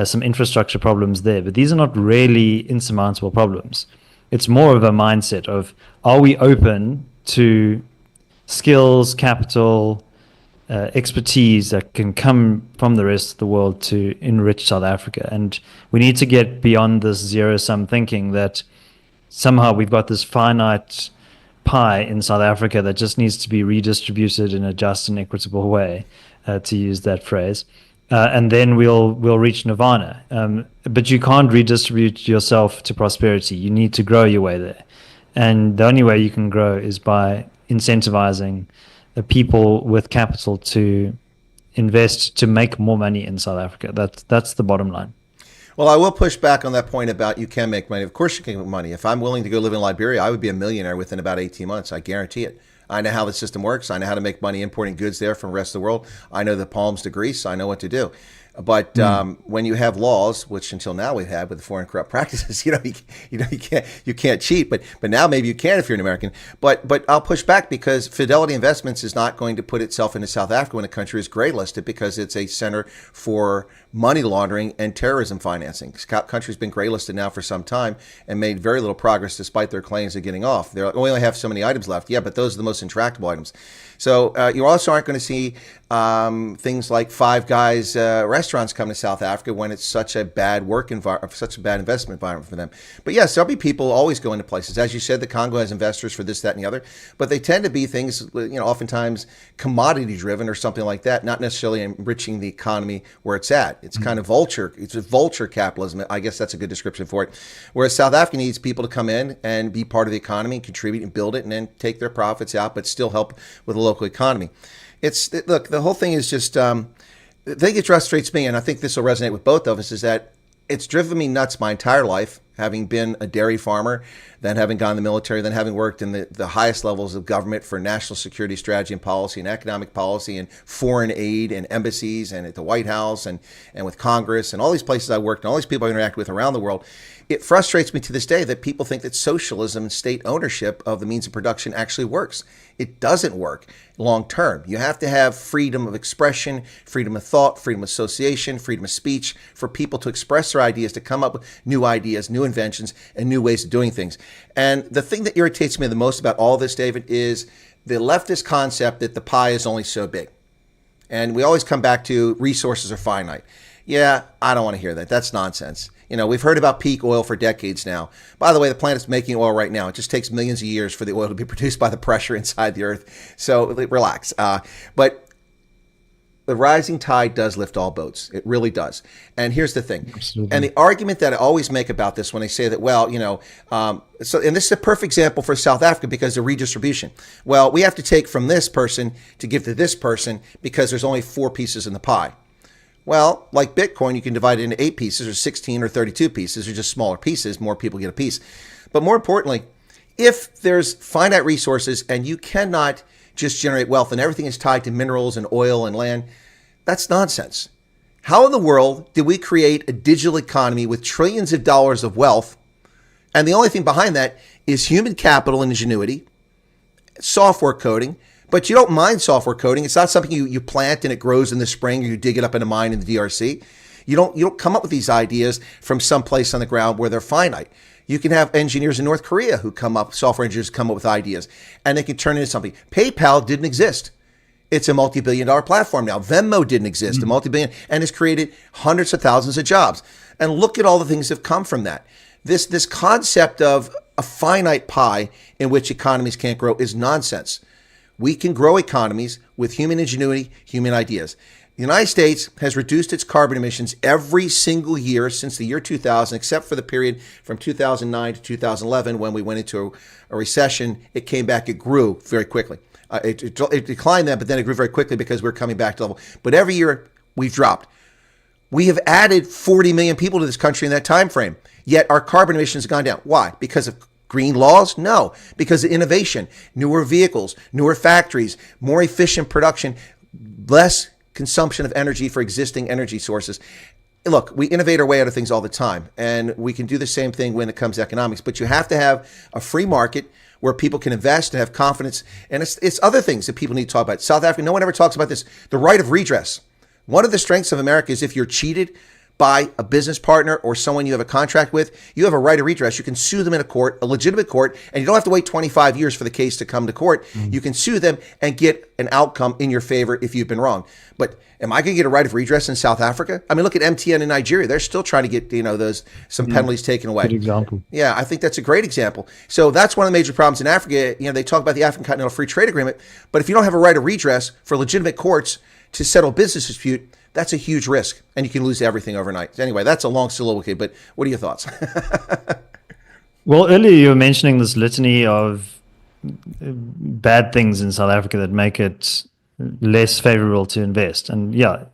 some infrastructure problems there, but these are not really insurmountable problems. It's more of a mindset of, are we open to skills, capital, expertise that can come from the rest of the world to enrich South Africa. And we need to get beyond this zero-sum thinking that somehow we've got this finite pie in South Africa that just needs to be redistributed in a just and equitable way, to use that phrase. And then we'll reach nirvana. But you can't redistribute yourself to prosperity. You need to grow your way there. And the only way you can grow is by incentivizing the people with capital to invest, to make more money in South Africa. That's the bottom line. Well, I will push back on that point about you can make money. Of course you can make money. If I'm willing to go live in Liberia, I would be a millionaire within about 18 months. I guarantee it. I know how the system works. I know how to make money importing goods there from the rest of the world. I know the palms to Greece. I know what to do. But when you have laws, which until now we've had with the Foreign Corrupt Practices, you can't cheat. But now maybe you can if you're an American. But I'll push back because Fidelity Investments is not going to put itself into South Africa when the country is gray listed because it's a center for money laundering and terrorism financing. This country's been gray listed now for some time and made very little progress despite their claims of getting off. They only have so many items left. Yeah, but those are the most intractable items. So you also aren't going to see things like Five Guys restaurants come to South Africa when it's such a bad work environment, such a bad investment environment for them. But yes, there'll be people always going to places. As you said, the Congo has investors for this, that, and the other. But they tend to be things, oftentimes commodity driven or something like that, not necessarily enriching the economy where it's at. It's kind of vulture. It's a vulture capitalism. I guess that's a good description for it. Whereas South Africa needs people to come in and be part of the economy, and contribute and build it, and then take their profits out, but still help with the local economy. Look, the whole thing is just, the thing that frustrates me, and I think this will resonate with both of us, is that it's driven me nuts my entire life, having been a dairy farmer, then having gone in the military, then having worked in the highest levels of government for national security strategy and policy and economic policy and foreign aid and embassies and at the White House and with Congress and all these places I worked and all these people I interact with around the world. It frustrates me to this day that people think that socialism and state ownership of the means of production actually works. It doesn't work long term. You have to have freedom of expression, freedom of thought, freedom of association, freedom of speech for people to express their ideas, to come up with new ideas, new inventions, and new ways of doing things. And the thing that irritates me the most about all this, David, is the leftist concept that the pie is only so big. And we always come back to resources are finite. Yeah, I don't want to hear that. That's nonsense. We've heard about peak oil for decades now. By the way, the planet's making oil right now. It just takes millions of years for the oil to be produced by the pressure inside the earth. So relax. But the rising tide does lift all boats. It really does. And here's the thing. Absolutely. And the argument that I always make about this when they say that, and this is a perfect example for South Africa because of redistribution. Well, we have to take from this person to give to this person because there's only 4 pieces in the pie. Well, like Bitcoin, you can divide it into 8 pieces or 16 or 32 pieces or just smaller pieces. More people get a piece. But more importantly, if there's finite resources and you cannot just generate wealth and everything is tied to minerals and oil and land, that's nonsense. How in the world did we create a digital economy with trillions of dollars of wealth? And the only thing behind that is human capital and ingenuity, software coding. But you don't mine software coding. It's not something you plant and it grows in the spring or you dig it up in a mine in the DRC. You don't come up with these ideas from someplace on the ground where they're finite. You can have engineers in North Korea software engineers come up with ideas and they can turn it into something. PayPal didn't exist. It's a multi-billion-dollar platform now. Venmo didn't exist, a multi-billion, and has created hundreds of thousands of jobs. And look at all the things that have come from that. This concept of a finite pie in which economies can't grow is nonsense. We can grow economies with human ingenuity, human ideas. The United States has reduced its carbon emissions every single year since the year 2000, except for the period from 2009 to 2011 when we went into a recession. It came back, it grew very quickly. It declined then, but then it grew very quickly because we're coming back to level. But every year we've dropped. We have added 40 million people to this country in that time frame, yet our carbon emissions have gone down. Why? Because of green laws? No, because of innovation, newer vehicles, newer factories, more efficient production, less consumption of energy for existing energy sources. Look, we innovate our way out of things all the time, and we can do the same thing when it comes to economics, but you have to have a free market where people can invest and have confidence, and it's other things that people need to talk about. South Africa, no one ever talks about this, the right of redress. One of the strengths of America is if you're cheated by a business partner or someone you have a contract with, you have a right of redress. You can sue them in a court, a legitimate court, and you don't have to wait 25 years for the case to come to court. You can sue them and get an outcome in your favor if you've been wrong. But am I going to get a right of redress in South Africa? I mean, look at MTN in Nigeria. They're still trying to get, some penalties taken away. Good example. Yeah, I think that's a great example. So that's one of the major problems in Africa. They talk about the African Continental Free Trade Agreement, but if you don't have a right of redress for legitimate courts to settle business dispute, that's a huge risk, and you can lose everything overnight. Anyway, that's a long soliloquy, but what are your thoughts? Well, earlier you were mentioning this litany of bad things in South Africa that make it less favorable to invest. And yeah,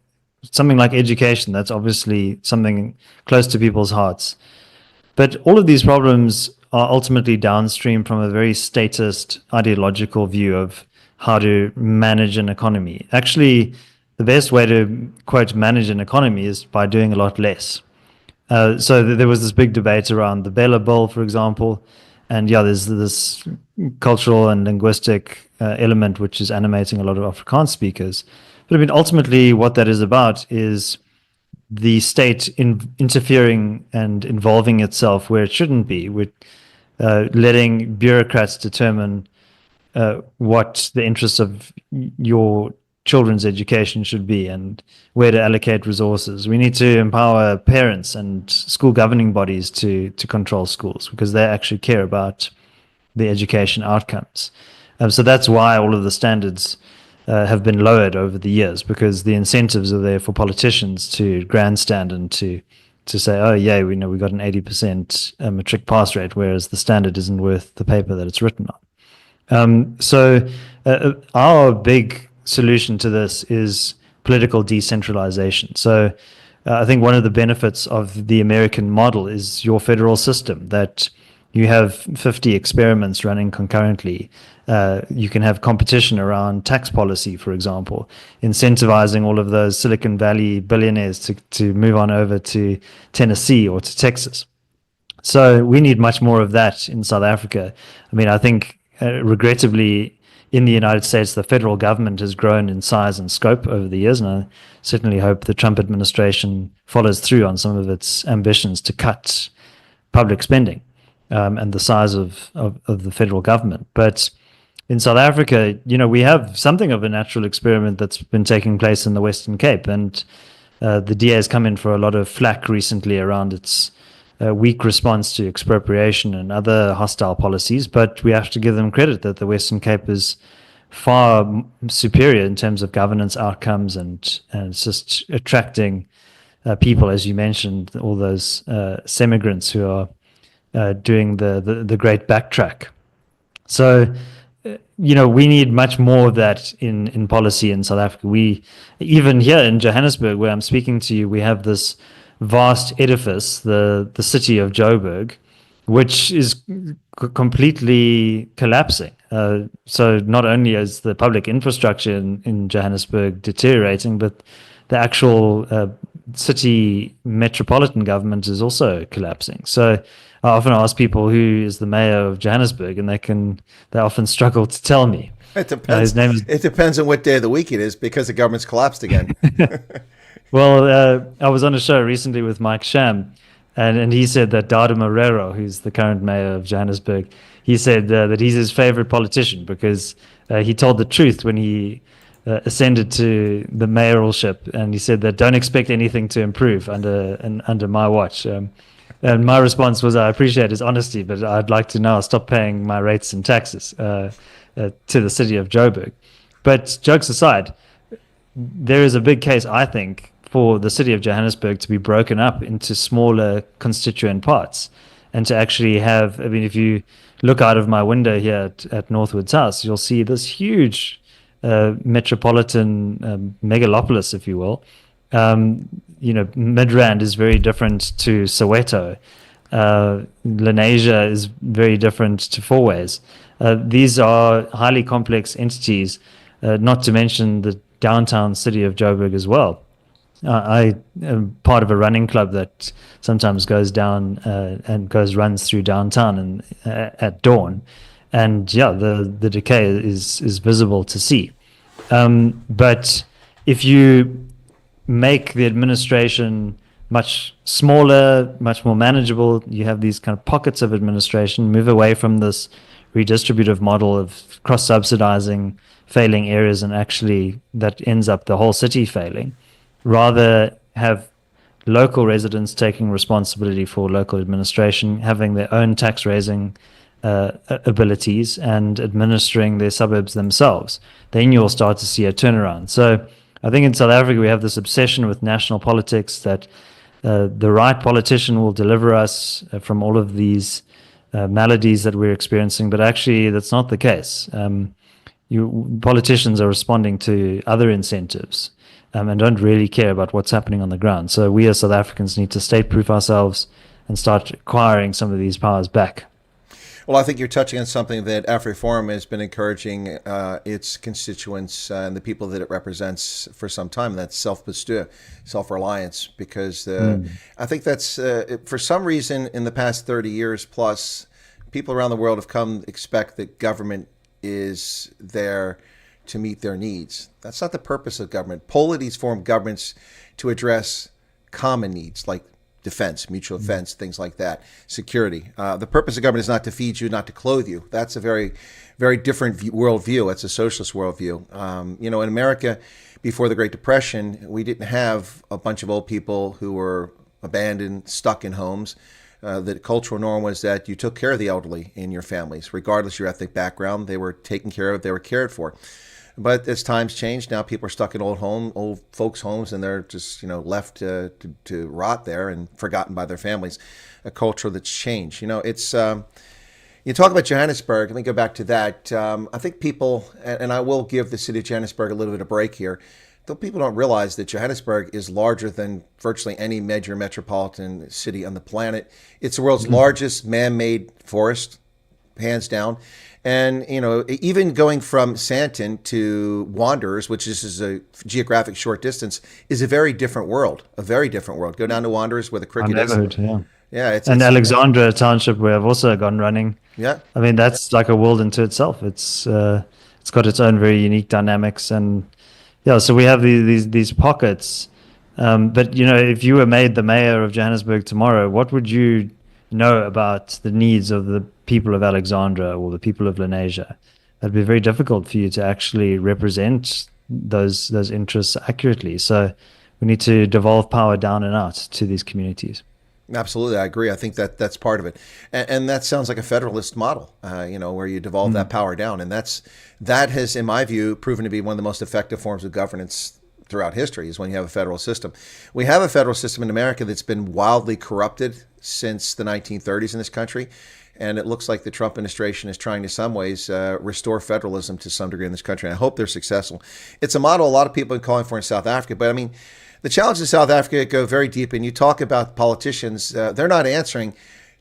something like education, that's obviously something close to people's hearts. But all of these problems are ultimately downstream from a very statist ideological view of how to manage an economy. Actually, the best way to, quote, manage an economy is by doing a lot less. So there was this big debate around the Bella Bill, for example. And yeah, there's this cultural and linguistic element which is animating a lot of Afrikaans speakers. But I mean, ultimately, what that is about is the state interfering and involving itself where it shouldn't be, with letting bureaucrats determine what the interests of your children's education should be and where to allocate resources. We need to empower parents and school governing bodies to control schools because they actually care about the education outcomes. So that's why all of the standards have been lowered over the years, because the incentives are there for politicians to grandstand and to say, oh yeah, we know we got an 80% matric pass rate, whereas the standard isn't worth the paper that it's written on. So our big solution to this is political decentralization. So I think one of the benefits of the American model is your federal system, that you have 50 experiments running concurrently. You can have competition around tax policy, for example, incentivizing all of those Silicon Valley billionaires to move on over to Tennessee or to Texas. So we need much more of that in South Africa. I mean, I think regrettably, in the United States, the federal government has grown in size and scope over the years, and I certainly hope the Trump administration follows through on some of its ambitions to cut public spending and the size of the federal government. But in South Africa, we have something of a natural experiment that's been taking place in the Western Cape, and the DA has come in for a lot of flack recently around its weak response to expropriation and other hostile policies, but we have to give them credit that the Western Cape is far superior in terms of governance outcomes, and it's just attracting people, as you mentioned, all those semigrants who are doing the great backtrack. So, we need much more of that in policy in South Africa. We, even here in Johannesburg, where I'm speaking to you, we have this vast edifice, the city of Joburg, which is completely collapsing. So not only is the public infrastructure in Johannesburg deteriorating, but the actual city metropolitan government is also collapsing. So I often ask people who is the mayor of Johannesburg, and they often struggle to tell me. It depends. It depends on what day of the week it is, because the government's collapsed again. Well, I was on a show recently with Mike Sham, and he said that Dada Marrero, who's the current mayor of Johannesburg, he said that he's his favorite politician because he told the truth when he ascended to the mayoralship, and he said that don't expect anything to improve under my watch. And my response was, I appreciate his honesty, but I'd like to now stop paying my rates and taxes to the city of Joburg. But jokes aside, there is a big case, I think, for the city of Johannesburg to be broken up into smaller constituent parts, and to actually have, if you look out of my window here at Northwood's house, you'll see this huge metropolitan megalopolis, if you will. Midrand is very different to Soweto. Lenasia is very different to Fourways. These are highly complex entities, not to mention the downtown city of Joburg as well. I am part of a running club that sometimes goes down and runs through downtown and at dawn, and yeah, the decay is visible to see. But if you make the administration much smaller, much more manageable. You have these kind of pockets of administration. Move away from this redistributive model of cross-subsidizing failing areas, and actually that ends up the whole city failing. Rather have local residents taking responsibility for local administration, having their own tax raising abilities, and administering their suburbs themselves. Then you'll start to see a turnaround. So I think in South Africa we have this obsession with national politics that the right politician will deliver us from all of these maladies that we're experiencing, but actually that's not the case. Politicians are responding to other incentives and don't really care about what's happening on the ground. So we as South Africans need to state-proof ourselves and start acquiring some of these powers back. Well, I think you're touching on something that AfriForum has been encouraging its constituents and the people that it represents for some time. And that's self-bestuur, self-reliance, because I think that's, for some reason, in the past 30 years plus, people around the world have come to expect that government is there to meet their needs. That's not the purpose of government. Polities form governments to address common needs like defense, mutual defense, things like that, security. The purpose of government is not to feed you, not to clothe you. That's a very, very different worldview. It's a socialist worldview. In America, before the Great Depression, we didn't have a bunch of old people who were abandoned, stuck in homes. The cultural norm was that you took care of the elderly in your families, regardless of your ethnic background. They were taken care of, they were cared for. But as times change, now people are stuck in old folks' homes, and they're just left to rot there and forgotten by their families. A culture that's changed. It's you talk about Johannesburg. Let me go back to that. I think people, and I will give the city of Johannesburg a little bit of break here. Though people don't realize that Johannesburg is larger than virtually any major metropolitan city on the planet. It's the world's largest man-made forest, hands down. And, even going from Sandton to Wanderers, which is a geographic short distance, is a very different world, Go down to Wanderers where the cricket is. Yeah. It's Alexandra Township, where I've also gone running. Yeah. I mean, that's like a world into itself. It's got its own very unique dynamics. And so we have these pockets. But, if you were made the mayor of Johannesburg tomorrow, what would you know about the needs of the people of Alexandra or the people of Lenasia? It'd be very difficult for you to actually represent those interests accurately. So we need to devolve power down and out to these communities. Absolutely, I agree. I think that's part of it, and that sounds like a federalist model, where you devolve that power down, and that has, in my view, proven to be one of the most effective forms of governance throughout history, is when you have a federal system. We have a federal system in America that's been wildly corrupted since the 1930s in this country. And it looks like the Trump administration is trying to some ways restore federalism to some degree in this country. And I hope they're successful. It's a model a lot of people are calling for in South Africa. But I mean, the challenges in South Africa go very deep. And you talk about politicians, they're not answering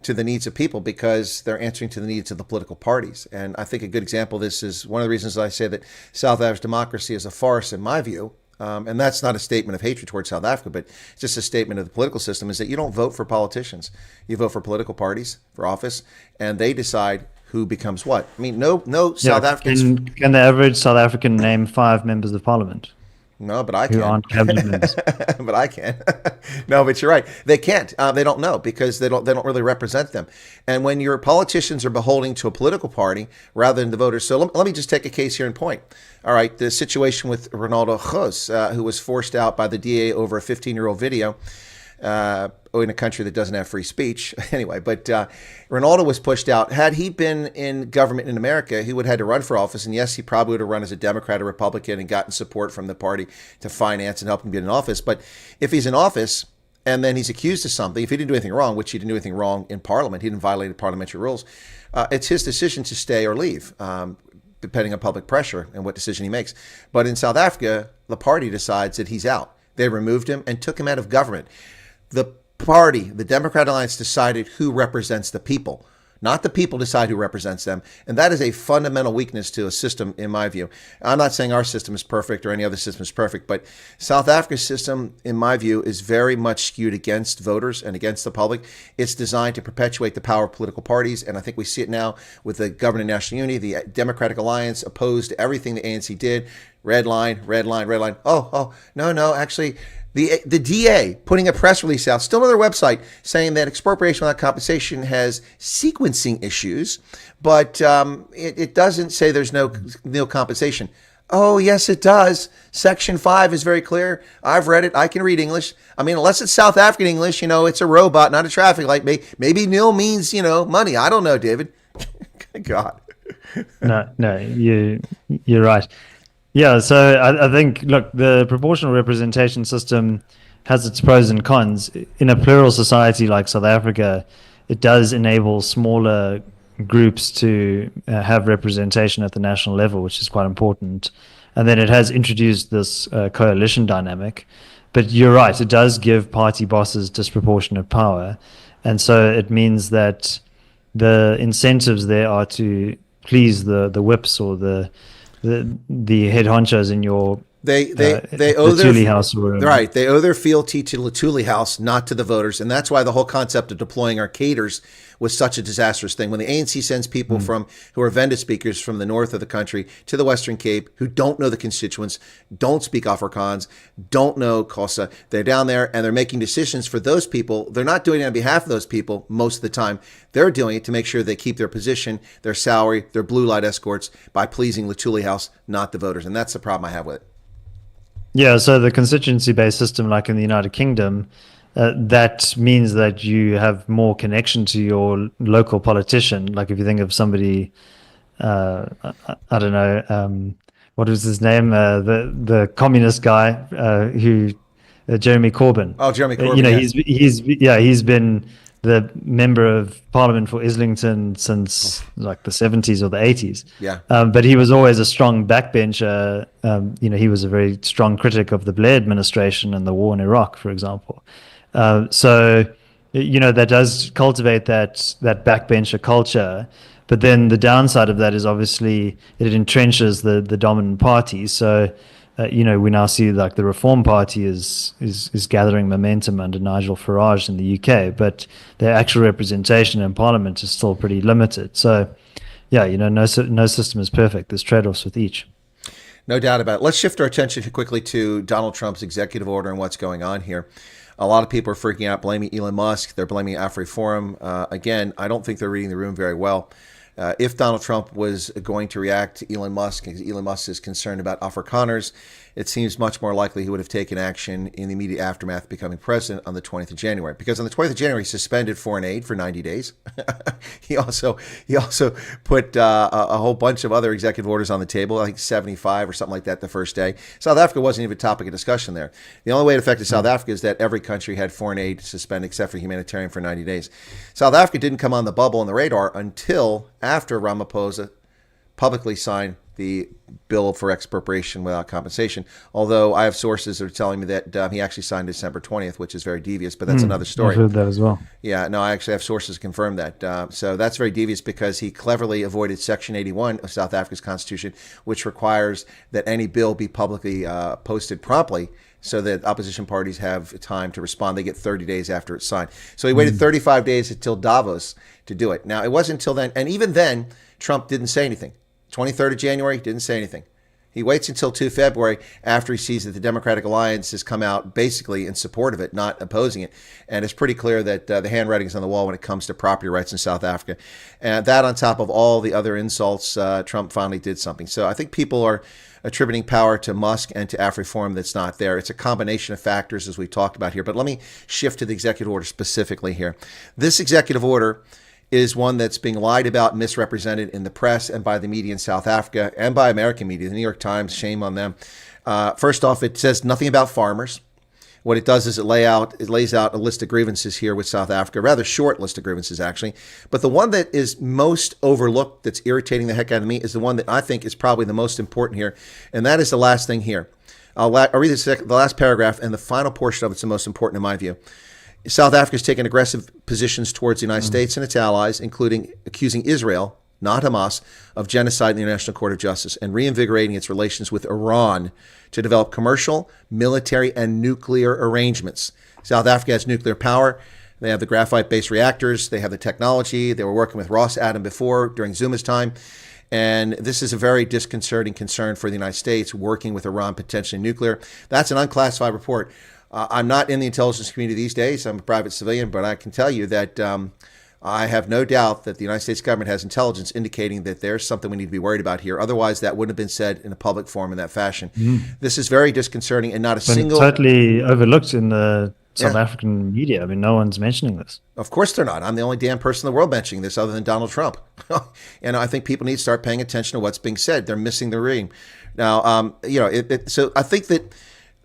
to the needs of people because they're answering to the needs of the political parties. And I think a good example of this is one of the reasons I say that South Africa's democracy is a farce, in my view. And that's not a statement of hatred towards South Africa, but it's just a statement of the political system, is that you don't vote for politicians. You vote for political parties for office, and they decide who becomes what. I mean, no South Africans. Can the average South African name 5 members of parliament? No, but I can. Who aren't cabinet members. But I can. No, but you're right. They can't. They don't know because they don't really represent them. And when your politicians are beholden to a political party rather than the voters. So let me just take a case here in point. All right, the situation with Ronaldo Gous, who was forced out by the DA over a 15-year-old video in a country that doesn't have free speech. Anyway, but Ronaldo was pushed out. Had he been in government in America, he would have had to run for office. And yes, he probably would have run as a Democrat or Republican and gotten support from the party to finance and help him get in office. But if he's in office and then he's accused of something, if he didn't do anything wrong, which he didn't do anything wrong in Parliament, he didn't violate parliamentary rules, it's his decision to stay or leave, depending on public pressure and what decision he makes. But in South Africa, the party decides that he's out. They removed him and took him out of government. The party, the Democrat Alliance, decided who represents the people. Not the people decide who represents them. And that is a fundamental weakness to a system, in my view. I'm not saying our system is perfect or any other system is perfect, but South Africa's system, in my view, is very much skewed against voters and against the public. It's designed to perpetuate the power of political parties. And I think we see it now with the Government of National Unity. The Democratic Alliance opposed everything the ANC did. Red line, red line, red line. Oh, no, actually, The DA putting a press release out, still on their website, saying that expropriation without compensation has sequencing issues, but it doesn't say there's no compensation. Oh, yes, it does. Section 5 is very clear. I've read it. I can read English. I mean, unless it's South African English, it's a robot, not a traffic light. Maybe nil means, money. I don't know, David. God. No, you're right. Yeah, so I think, look, the proportional representation system has its pros and cons. In a plural society like South Africa, it does enable smaller groups to have representation at the national level, which is quite important. And then it has introduced this coalition dynamic. But you're right, it does give party bosses disproportionate power. And so it means that the incentives there are to please the whips or the head honchos in your they owe Latuli House or whatever. Right. They owe their fealty to Latuli House, not to the voters, and that's why the whole concept of deploying arcaders was such a disastrous thing. When the ANC sends people who are Venda speakers from the north of the country to the Western Cape who don't know the constituents, don't speak Afrikaans, don't know Xhosa, they're down there and they're making decisions for those people. They're not doing it on behalf of those people most of the time. They're doing it to make sure they keep their position, their salary, their blue light escorts by pleasing Latuli House, not the voters. And that's the problem I have with it. Yeah, so the constituency-based system, like in the United Kingdom, that means that you have more connection to your local politician. Like if you think of somebody, I don't know, what was his name? The communist guy who Jeremy Corbyn. Oh, Jeremy Corbyn. He's been the member of parliament for Islington since like the 70s or the 80s. Yeah. But he was always a strong backbencher. He was a very strong critic of the Blair administration and the war in Iraq, for example. So that does cultivate that backbencher culture. But then the downside of that is obviously it entrenches the dominant party. So we now see like the Reform Party is gathering momentum under Nigel Farage in the UK, but their actual representation in Parliament is still pretty limited. So, no system is perfect. There's trade-offs with each. No doubt about it. Let's shift our attention quickly to Donald Trump's executive order and what's going on here. A lot of people are freaking out, blaming Elon Musk. They're blaming AfriForum. Again, I don't think they're reading the room very well. If Donald Trump was going to react to Elon Musk, because Elon Musk is concerned about Afrikaners, it seems much more likely he would have taken action in the immediate aftermath of becoming president on the 20th of January. Because on the 20th of January, he suspended foreign aid for 90 days. He also put a whole bunch of other executive orders on the table, I think 75 or something like that the first day. South Africa wasn't even a topic of discussion there. The only way it affected South Africa is that every country had foreign aid suspended except for humanitarian for 90 days. South Africa didn't come on the bubble on the radar until after Ramaphosa publicly signed the bill for expropriation without compensation, although I have sources that are telling me that he actually signed December 20th, which is very devious, but that's another story. I've heard that as well. Yeah, no, I actually have sources to confirm that. So that's very devious because he cleverly avoided Section 81 of South Africa's constitution, which requires that any bill be publicly posted promptly so that opposition parties have time to respond. They get 30 days after it's signed. So he waited 35 days until Davos to do it. Now, it wasn't until then, and even then, Trump didn't say anything. 23rd of January, didn't say anything. He waits until 2 February after he sees that the Democratic Alliance has come out basically in support of it, not opposing it. And it's pretty clear that the handwriting is on the wall when it comes to property rights in South Africa. And that on top of all the other insults, Trump finally did something. So I think people are attributing power to Musk and to AfriForum that's not there. It's a combination of factors as we talked about here. But let me shift to the executive order specifically here. This executive order is one that's being lied about and misrepresented in the press and by the media in South Africa and by American media. The New York Times, shame on them. First off, it says nothing about farmers. What it does is it lays out a list of grievances here with South Africa, a rather short list of grievances, actually. But the one that is most overlooked, that's irritating the heck out of me, is the one that I think is probably the most important here, and that is the last thing here. I'll read the last paragraph, and the final portion of it's the most important in my view. South Africa has taken aggressive positions towards the United States and its allies, including accusing Israel, not Hamas, of genocide in the International Court of Justice and reinvigorating its relations with Iran to develop commercial, military, and nuclear arrangements. South Africa has nuclear power. They have the graphite-based reactors. They have the technology. They were working with Ross Adam before, during Zuma's time. And this is a very disconcerting concern for the United States, working with Iran, potentially nuclear. That's an unclassified report. I'm not in the intelligence community these days. I'm a private civilian, but I can tell you that I have no doubt that the United States government has intelligence indicating that there's something we need to be worried about here. Otherwise, that wouldn't have been said in a public forum in that fashion. This is very disconcerting, and not a single... Totally overlooked in the South African media. I mean, no one's mentioning this. Of course they're not. I'm the only damn person in the world mentioning this other than Donald Trump. And I think people need to start paying attention to what's being said. They're missing the reading. Now, so I think that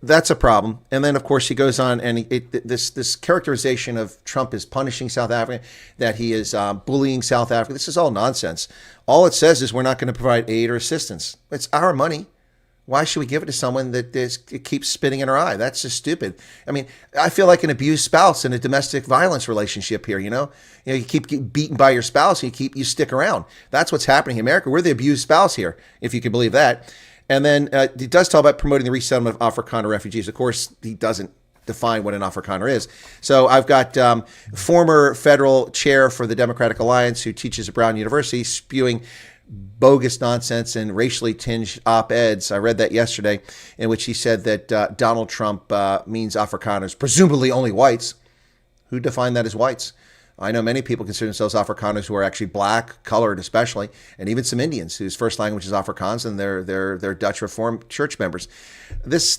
that's a problem. And then, of course, he goes on and this characterization of Trump is punishing South Africa, that he is bullying South Africa. This is all nonsense. All it says is we're not going to provide aid or assistance. It's our money. Why should we give it to someone that it keeps spitting in our eye? That's just stupid. I mean, I feel like an abused spouse in a domestic violence relationship here. You keep getting beaten by your spouse, and you stick around. That's what's happening in America. We're the abused spouse here, if you can believe that. And then he does talk about promoting the resettlement of Afrikaner refugees. Of course, he doesn't define what an Afrikaner is. So I've got former federal chair for the Democratic Alliance who teaches at Brown University spewing bogus nonsense and racially tinged op-eds. I read that yesterday, in which he said that Donald Trump means Afrikaners, presumably only whites. Who defined that as whites? I know many people consider themselves Afrikaners who are actually black, colored especially, and even some Indians whose first language is Afrikaans, and they're Dutch Reformed Church members. This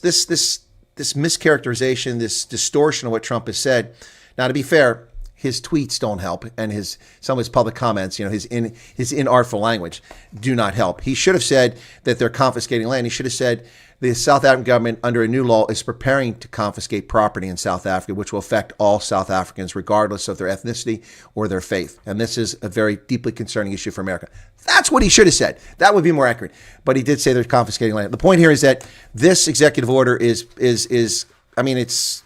mischaracterization, this distortion of what Trump has said. Now, to be fair, his tweets don't help, and some of his public comments, his inartful language, do not help. He should have said that they're confiscating land. He should have said the South African government, under a new law, is preparing to confiscate property in South Africa, which will affect all South Africans, regardless of their ethnicity or their faith. And this is a very deeply concerning issue for America. That's what he should have said. That would be more accurate. But he did say they're confiscating land. The point here is that this executive order is I mean, it's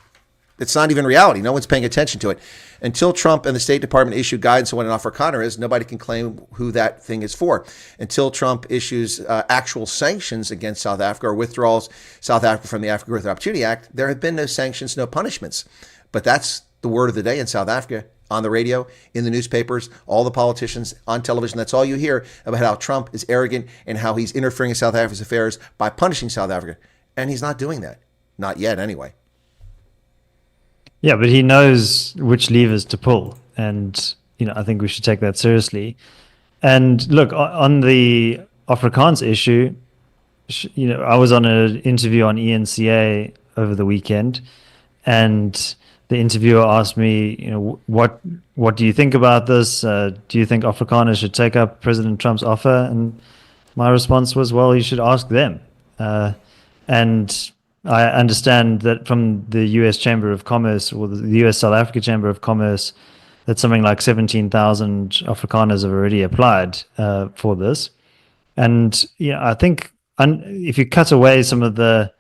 not even reality. No one's paying attention to it. Until Trump and the State Department issue guidance on what an Afrikaner is, nobody can claim who that thing is for. Until Trump issues actual sanctions against South Africa or withdraws South Africa from the African Growth and Opportunity Act, there have been no sanctions, no punishments. But that's the word of the day in South Africa, on the radio, in the newspapers, all the politicians on television. That's all you hear about how Trump is arrogant and how he's interfering in South Africa's affairs by punishing South Africa. And he's not doing that. Not yet, anyway. Yeah, but he knows which levers to pull, and I think we should take that seriously. And look, on the Afrikaans issue, I was on an interview on ENCA over the weekend, and the interviewer asked me, what do you think about this? Do you think Afrikaners should take up President Trump's offer? And my response was, well, you should ask them. And I understand that from the U.S. Chamber of Commerce, or the U.S. South Africa Chamber of Commerce, that something like 17,000 Afrikaners have already applied for this. And I think if you cut away some of the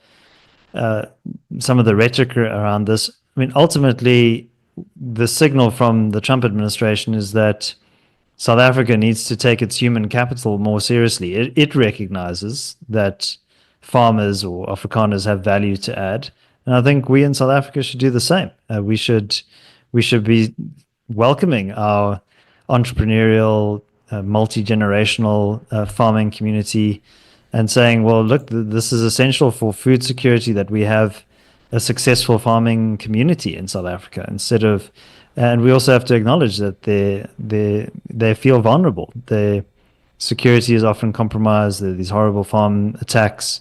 rhetoric around this, I mean, ultimately, the signal from the Trump administration is that South Africa needs to take its human capital more seriously. It recognizes that farmers or Afrikaners have value to add, and I think we in South Africa should do the same. We should be welcoming our entrepreneurial, multi-generational farming community, and saying, well, look, this is essential for food security that we have a successful farming community in South Africa. And we also have to acknowledge that they feel vulnerable. Their security is often compromised. There are these horrible farm attacks.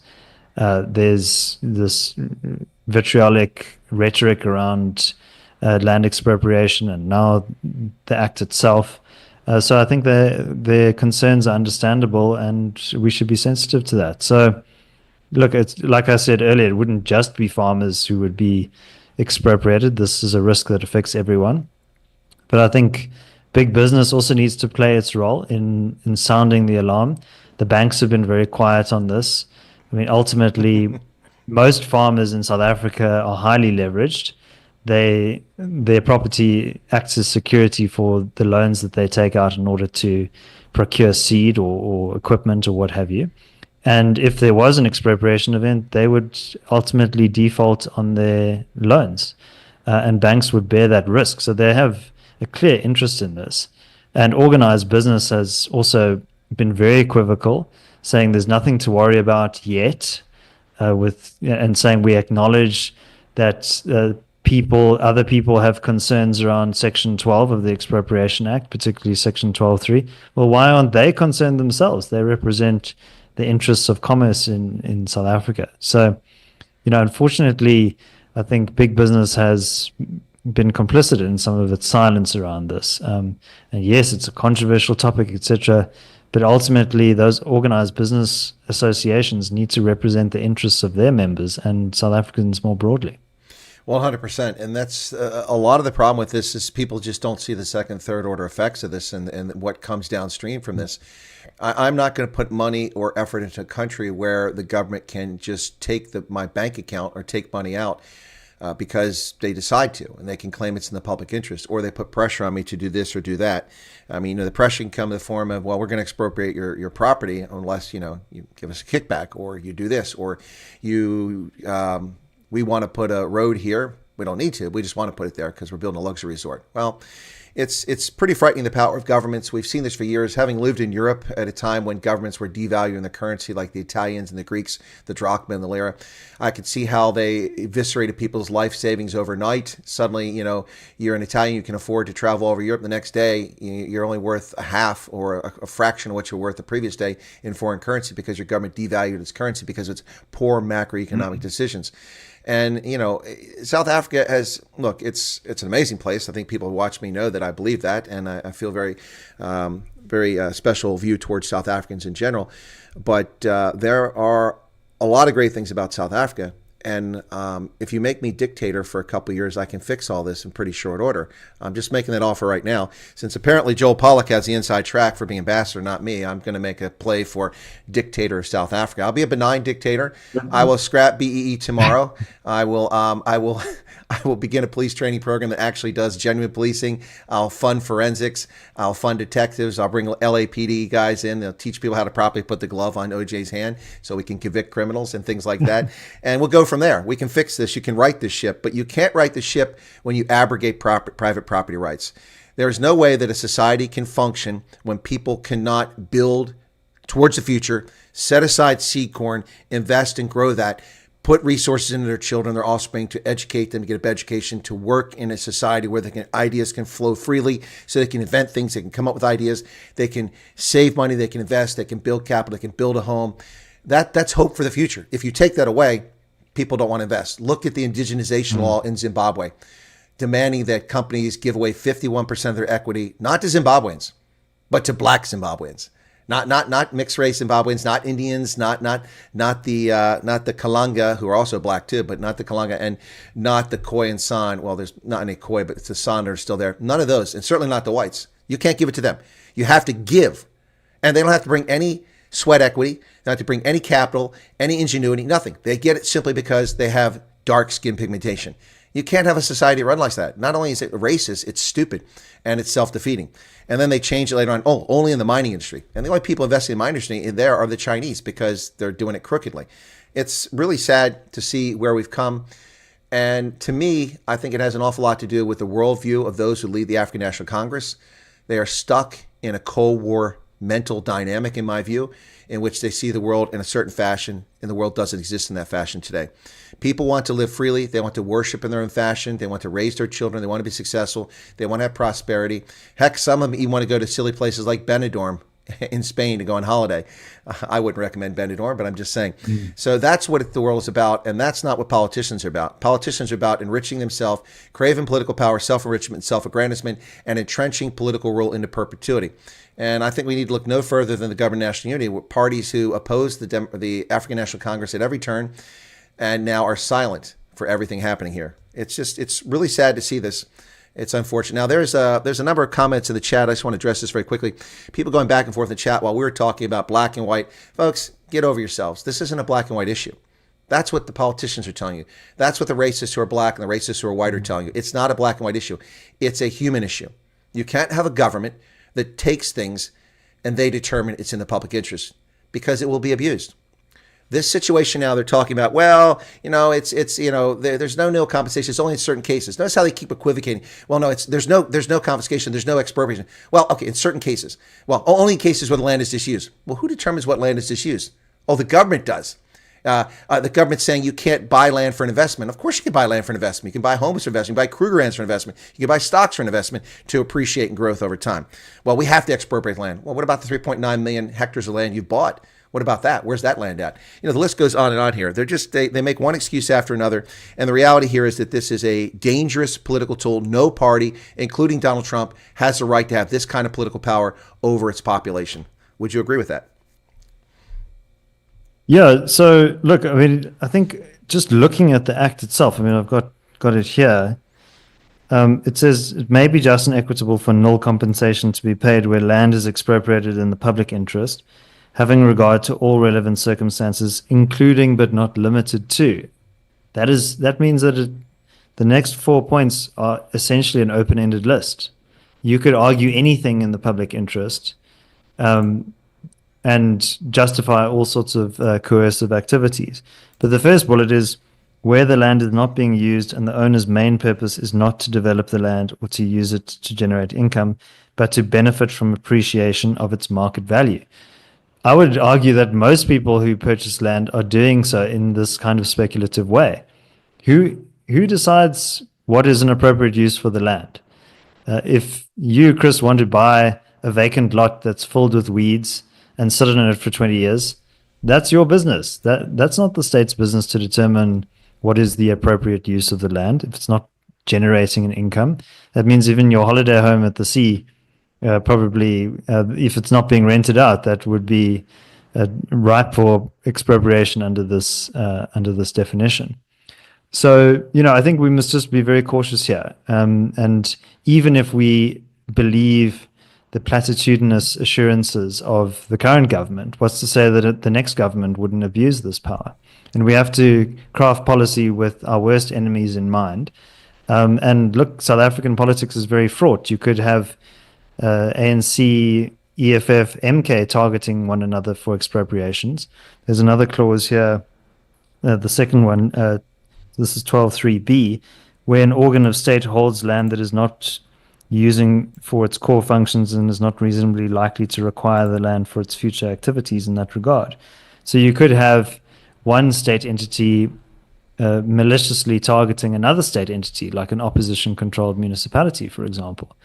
There's this vitriolic rhetoric around land expropriation, and now the act itself. So I think their concerns are understandable, and we should be sensitive to that. So, look, it's like I said earlier, it wouldn't just be farmers who would be expropriated. This is a risk that affects everyone. But I think big business also needs to play its role in sounding the alarm. The banks have been very quiet on this. I mean, ultimately, most farmers in South Africa are highly leveraged. Their property acts as security for the loans that they take out in order to procure seed or equipment or what have you. And if there was an expropriation event, they would ultimately default on their loans, and banks would bear that risk. So they have a clear interest in this. And organized business has also been very equivocal, saying there's nothing to worry about yet, and saying we acknowledge that other people have concerns around Section 12 of the Expropriation Act, particularly Section 12.3. Well, why aren't they concerned themselves? They represent the interests of commerce in South Africa. So, unfortunately, I think big business has been complicit in some of its silence around this. And yes, it's a controversial topic, etc. But ultimately, those organized business associations need to represent the interests of their members and South Africans more broadly. 100%. And that's a lot of the problem with this is people just don't see the second, third order effects of this and what comes downstream from this. I'm not going to put money or effort into a country where the government can just take my bank account or take money out because they decide to, and they can claim it's in the public interest, or they put pressure on me to do this or do that. I mean, the pressure can come in the form of, well, we're going to expropriate your property unless, you give us a kickback, or you do this, or we want to put a road here. We don't need to. We just want to put it there because we're building a luxury resort. Well, it's pretty frightening, the power of governments. We've seen this for years. Having lived in Europe at a time when governments were devaluing the currency, like the Italians and the Greeks, the drachma and the lira, I could see how they eviscerated people's life savings overnight. Suddenly, you're an Italian, you can afford to travel over Europe. The next day, you're only worth a half or a fraction of what you were worth the previous day in foreign currency because your government devalued its currency because of its poor macroeconomic decisions. And, South Africa has, look, it's an amazing place. I think people who watch me know that I believe that. And I feel very special view towards South Africans in general. But there are a lot of great things about South Africa. And if you make me dictator for a couple of years, I can fix all this in pretty short order. I'm just making that offer right now. Since apparently Joel Pollack has the inside track for being ambassador, not me, I'm going to make a play for dictator of South Africa. I'll be a benign dictator. I will scrap BEE tomorrow. I will begin a police training program that actually does genuine policing. I'll fund forensics. I'll fund detectives. I'll bring LAPD guys in. They'll teach people how to properly put the glove on OJ's hand so we can convict criminals and things like that. And we'll go from there. We can fix this. You can right this ship, but you can't right the ship when you abrogate private property rights. There is no way that a society can function when people cannot build towards the future, set aside seed corn, invest and grow that, put resources into their children, their offspring, to educate them, to get a better education, to work in a society where ideas can flow freely, so they can invent things, they can come up with ideas, they can save money, they can invest, they can build capital, they can build a home. That's hope for the future. If you take that away, people don't want to invest. Look at the indigenization law in Zimbabwe, demanding that companies give away 51% of their equity, not to Zimbabweans, but to black Zimbabweans. Not mixed race Zimbabweans, not Indians, not the Kalanga, who are also black too, but not the Kalanga, and not the Khoi and San. Well, there's not any Khoi, but it's the San that are still there. None of those, and certainly not the whites. You can't give it to them. You have to give, and they don't have to bring any sweat equity. They don't have to bring any capital, any ingenuity, nothing. They get it simply because they have dark skin pigmentation. You can't have a society run like that. Not only is it racist, it's stupid, and it's self-defeating. And then they change it later on. Oh, only in the mining industry. And the only people investing in the mining industry in there are the Chinese because they're doing it crookedly. It's really sad to see where we've come. And to me, I think it has an awful lot to do with the worldview of those who lead the African National Congress. They are stuck in a Cold War mental dynamic, in my view, in which they see the world in a certain fashion, and the world doesn't exist in that fashion today. People want to live freely. They want to worship in their own fashion. They want to raise their children. They want to be successful. They want to have prosperity. Heck, some of them even want to go to silly places like Benidorm in Spain to go on holiday. I wouldn't recommend Benidorm, but I'm just saying. So that's what the world is about, and that's not what politicians are about. Politicians are about enriching themselves, craving political power, self-enrichment, self-aggrandizement, and entrenching political rule into perpetuity. And I think we need to look no further than the Government of National Unity, with parties who oppose the African National Congress at every turn and now are silent for everything happening here. It's really sad to see this. It's unfortunate. Now, there's a number of comments in the chat. I just want to address this very quickly. People going back and forth in the chat while we were talking about black and white. Folks, get over yourselves. This isn't a black and white issue. That's what the politicians are telling you. That's what the racists who are black and the racists who are white are telling you. It's not a black and white issue. It's a human issue. You can't have a government that takes things and they determine it's in the public interest, because it will be abused. This situation now, they're talking about, well, there's no nil compensation. It's only in certain cases. Notice how they keep equivocating. Well, no, there's no confiscation. There's no expropriation. Well, okay, in certain cases. Well, only in cases where the land is disused. Well, who determines what land is disused? Oh, the government does. The government's saying you can't buy land for an investment. Of course you can buy land for an investment. You can buy homes for investment. You can buy Kruger lands for investment. You can buy stocks for an investment to appreciate and growth over time. Well, we have to expropriate land. Well, what about the 3.9 million hectares of land you bought? What about that? Where's that land at? The list goes on and on here. They make one excuse after another. And the reality here is that this is a dangerous political tool. No party, including Donald Trump, has the right to have this kind of political power over its population. Would you agree with that? Yeah. So look, I mean, I think just looking at the act itself, I mean, I've got it here. It says it may be just and equitable for null compensation to be paid where land is expropriated in the public interest, having regard to all relevant circumstances, including but not limited to. That means that the next 4 points are essentially an open-ended list. You could argue anything in the public interest, and justify all sorts of coercive activities. But the first bullet is where the land is not being used and the owner's main purpose is not to develop the land or to use it to generate income, but to benefit from appreciation of its market value. I would argue that most people who purchase land are doing so in this kind of speculative way. Who decides what is an appropriate use for the land? If you, Chris, want to buy a vacant lot that's filled with weeds and sit on it for 20 years, that's your business. That's not the state's business to determine what is the appropriate use of the land. If it's not generating an income, that means even your holiday home at the sea, probably, if it's not being rented out, that would be ripe for expropriation under this definition. So, I think we must just be very cautious here. And even if we believe the platitudinous assurances of the current government, what's to say that the next government wouldn't abuse this power? And we have to craft policy with our worst enemies in mind. And look, South African politics is very fraught. You could have ANC, EFF, MK targeting one another for expropriations. There's another clause here, the second one, this is 12.3b, where an organ of state holds land that is not using for its core functions and is not reasonably likely to require the land for its future activities in that regard. So you could have one state entity maliciously targeting another state entity, like an opposition-controlled municipality, for example.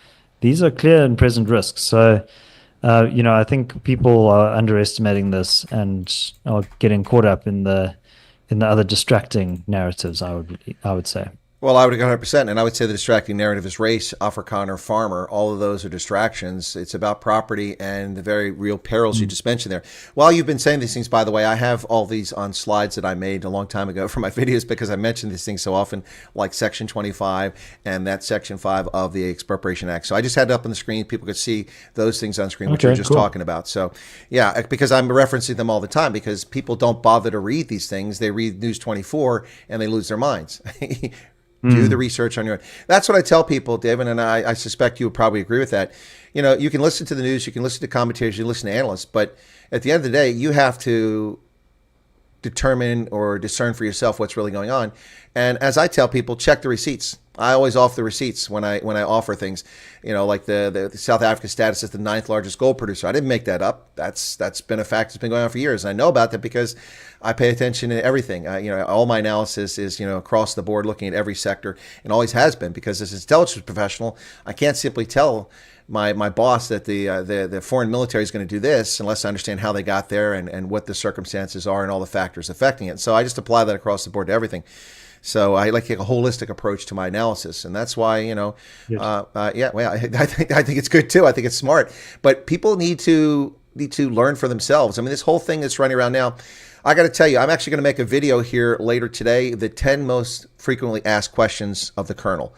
These are clear and present risks. So, I think people are underestimating this and are getting caught up in the other distracting narratives, I would say. Well, I would agree 100%. And I would say the distracting narrative is race, Afrikaner, farmer. All of those are distractions. It's about property and the very real perils you just mentioned there. While you've been saying these things, by the way, I have all these on slides that I made a long time ago for my videos because I mention these things so often, like Section 25 and that Section 5 of the Expropriation Act. So I just had it up on the screen. People could see those things on screen, which we were just talking about. So, yeah, because I'm referencing them all the time because people don't bother to read these things. They read News 24 and they lose their minds. Do the research on your own. That's what I tell people, David, and I suspect you would probably agree with that. You can listen to the news, you can listen to commentators, you can listen to analysts, but at the end of the day, you have to determine or discern for yourself what's really going on. And as I tell people, check the receipts. I always offer the receipts when I offer things, like the South Africa status as the 9th largest gold producer. I didn't make that up. That's been a fact that's been going on for years. And I know about that because I pay attention to everything. All my analysis is, across the board, looking at every sector, and always has been, because as an intelligence professional, I can't simply tell my boss that the foreign military is going to do this unless I understand how they got there and what the circumstances are and all the factors affecting it. So I just apply that across the board to everything. So I like to take a holistic approach to my analysis, and that's why I think it's good too. I think it's smart, but people need to learn for themselves. I mean, this whole thing that's running around now, I got to tell you, I'm actually going to make a video here later today, the 10 most frequently asked questions of the Colonel,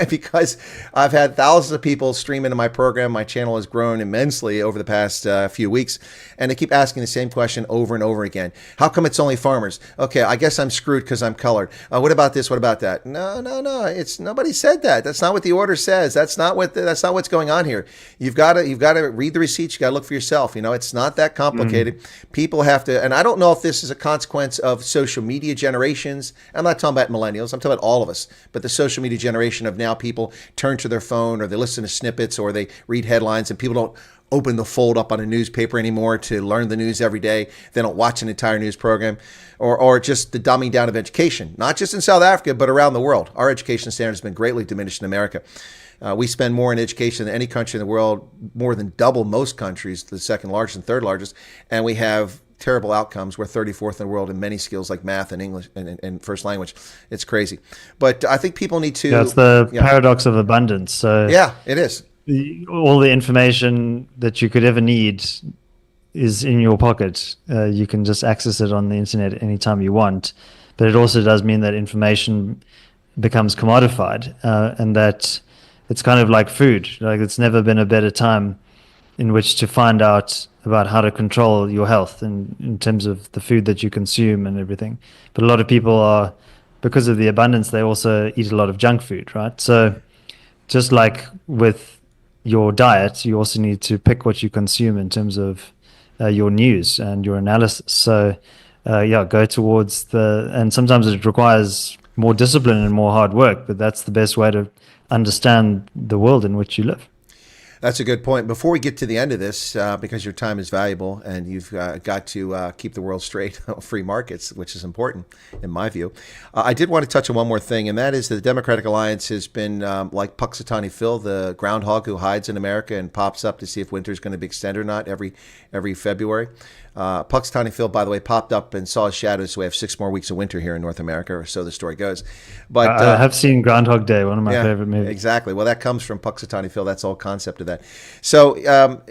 because I've had thousands of people stream into my program. My channel has grown immensely over the past few weeks, and they keep asking the same question over and over again. How come it's only farmers? Okay, I guess I'm screwed because I'm colored. What about this? What about that? No. It's nobody said that. That's not what the order says. That's not what's going on here. You've got to read the receipts. You got to look for yourself. It's not that complicated. People have to, and I don't know if this is a consequence of social media generations. I'm not talking about millennials. millennials. I'm talking about all of us. But the social media generation of now, people turn to their phone or they listen to snippets or they read headlines, and people don't open the fold up on a newspaper anymore to learn the news every day. They don't watch an entire news program, or just the dumbing down of education, not just in South Africa, but around the world. Our education standard has been greatly diminished in America. We spend more in education than any country in the world, more than double most countries, the second largest and third largest, and we have terrible outcomes. We're 34th in the world in many skills like math and English and first language. It's crazy. But I think people need to... That's the paradox of abundance. So yeah, it is. All the information that you could ever need is in your pocket. You can just access it on the internet anytime you want. But it also does mean that information becomes commodified, and that it's kind of like food. Like, it's never been a better time in which to find out about how to control your health in terms of the food that you consume and everything. But a lot of people are, because of the abundance, they also eat a lot of junk food, right? So just like with your diet, you also need to pick what you consume in terms of your news and your analysis. So go towards and sometimes it requires more discipline and more hard work, but that's the best way to understand the world in which you live. That's a good point. Before we get to the end of this, because your time is valuable and you've got to keep the world straight, free markets, which is important in my view, I did want to touch on one more thing, and that is that the Democratic Alliance has been like Puxatawny Phil, the groundhog who hides in America and pops up to see if winter is going to be extended or not every February. Puxatawny Phil, by the way, popped up and saw his shadow, so we have 6 more weeks of winter here in North America, or so the story goes. But I have seen Groundhog Day, one of my favorite movies. Exactly. Well, that comes from Puxatawny Phil. That's the whole concept of that. So,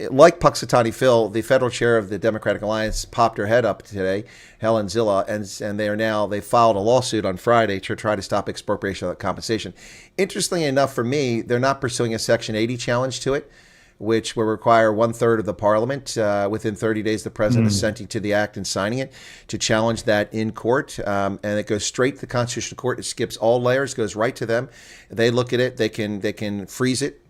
like Puxatawny Phil, the federal chair of the Democratic Alliance popped her head up today, Helen Zilla, and they filed a lawsuit on Friday to try to stop expropriation of compensation. Interestingly enough, for me, they're not pursuing a Section 80 challenge to it, which will require 1/3 of the parliament within 30 days, the president assenting to the act and signing it, to challenge that in court. And it goes straight to the Constitutional Court. It skips all layers, goes right to them. They look at it. They can freeze it,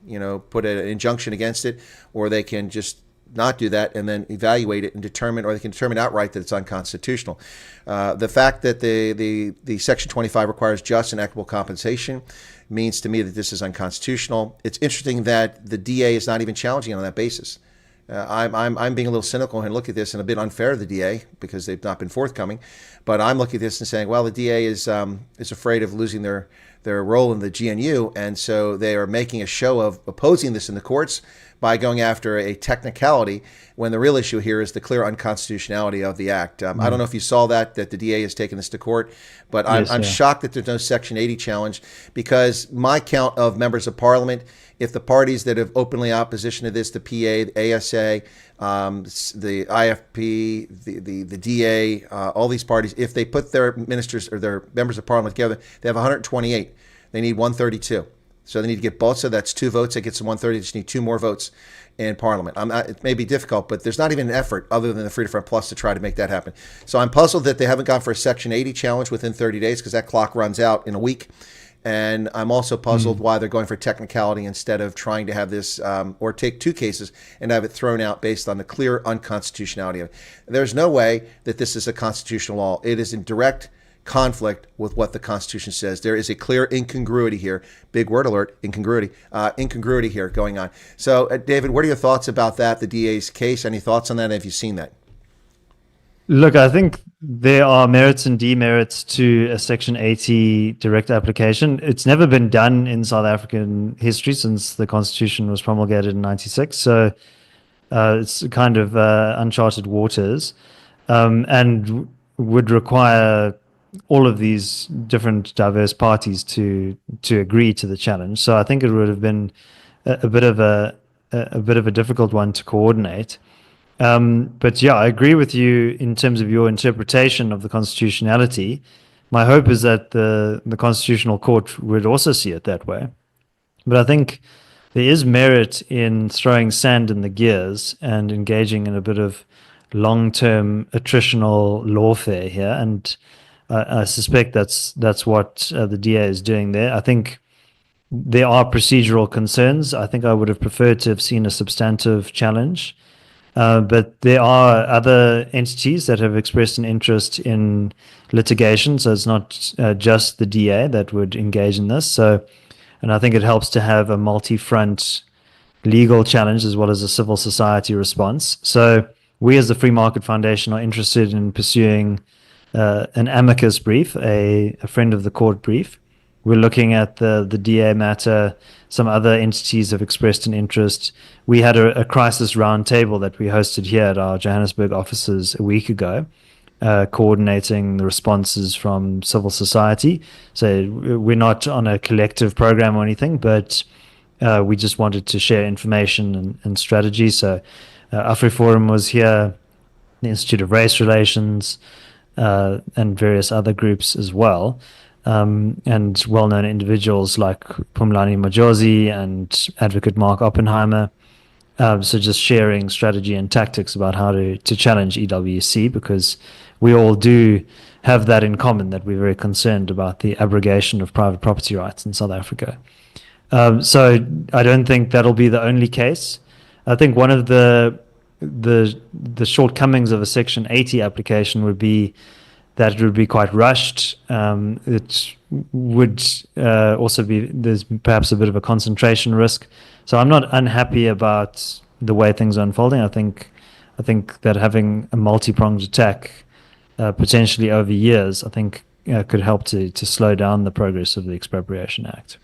put an injunction against it, or they can just not do that and then evaluate it and determine, or they can determine outright that it's unconstitutional. The fact that the Section 25 requires just and equitable compensation means to me that this is unconstitutional. It's interesting that the DA is not even challenging it on that basis. I'm being a little cynical and look at this and a bit unfair to the DA because they've not been forthcoming. But I'm looking at this and saying, well, the DA is afraid of losing their role in the GNU, and so they are making a show of opposing this in the courts by going after a technicality when the real issue here is the clear unconstitutionality of the act. I don't know if you saw that the DA has taken this to court, but I'm shocked that there's no Section 80 challenge, because my count of members of parliament, if the parties that have openly opposition to this, the PA, the ASA, the IFP, the DA, all these parties, if they put their ministers or their members of parliament together, they have 128. They need 132. So they need to get both. So that's 2 votes. That gets them 130. They just need 2 more votes in Parliament. It may be difficult, but there's not even an effort other than the Freedom Front Plus to try to make that happen. So I'm puzzled that they haven't gone for a Section 80 challenge within 30 days, because that clock runs out in a week. And I'm also puzzled why they're going for technicality instead of trying to have this, or take 2 cases and have it thrown out based on the clear unconstitutionality of it. There's no way that this is a constitutional law. It is in direct conflict with what the Constitution says. There is a clear incongruity here. Big word alert, incongruity. Incongruity here going on. So, David, what are your thoughts about that, the DA's case? Any thoughts on that? Have you seen that? Look, I think there are merits and demerits to a Section 80 direct application. It's never been done in South African history since the Constitution was promulgated in 96. So it's kind of uncharted waters, and would require all of these different diverse parties to agree to the challenge. So I think it would have been a bit of a difficult one to coordinate. But yeah, I agree with you in terms of your interpretation of the constitutionality. My hope is that the Constitutional Court would also see it that way. But I think there is merit in throwing sand in the gears and engaging in a bit of long-term attritional lawfare here. And I suspect that's what the DA is doing there. I think there are procedural concerns. I think I would have preferred to have seen a substantive challenge. But there are other entities that have expressed an interest in litigation, so it's not just the DA that would engage in this. So, and I think it helps to have a multi-front legal challenge as well as a civil society response. So we as the Free Market Foundation are interested in pursuing an amicus brief, a friend of the court brief. We're looking at the DA matter. Some other entities have expressed an interest. We had a crisis roundtable that we hosted here at our Johannesburg offices a week ago, coordinating the responses from civil society. So we're not on a collective program or anything, but we just wanted to share information and strategy. So AfriForum was here, the Institute of Race Relations, and various other groups as well, and well-known individuals like Pumlani Majosi and advocate Mark Oppenheimer. So just sharing strategy and tactics about how to challenge EWC, because we all do have that in common, that we're very concerned about the abrogation of private property rights in South Africa. So I don't think that'll be the only case. I think one of the shortcomings of a Section 80 application would be that it would be quite rushed. It would also be, there's perhaps a bit of a concentration risk. So I'm not unhappy about the way things are unfolding. I think that having a multi-pronged attack potentially over years, I think could help to slow down the progress of the Expropriation Act.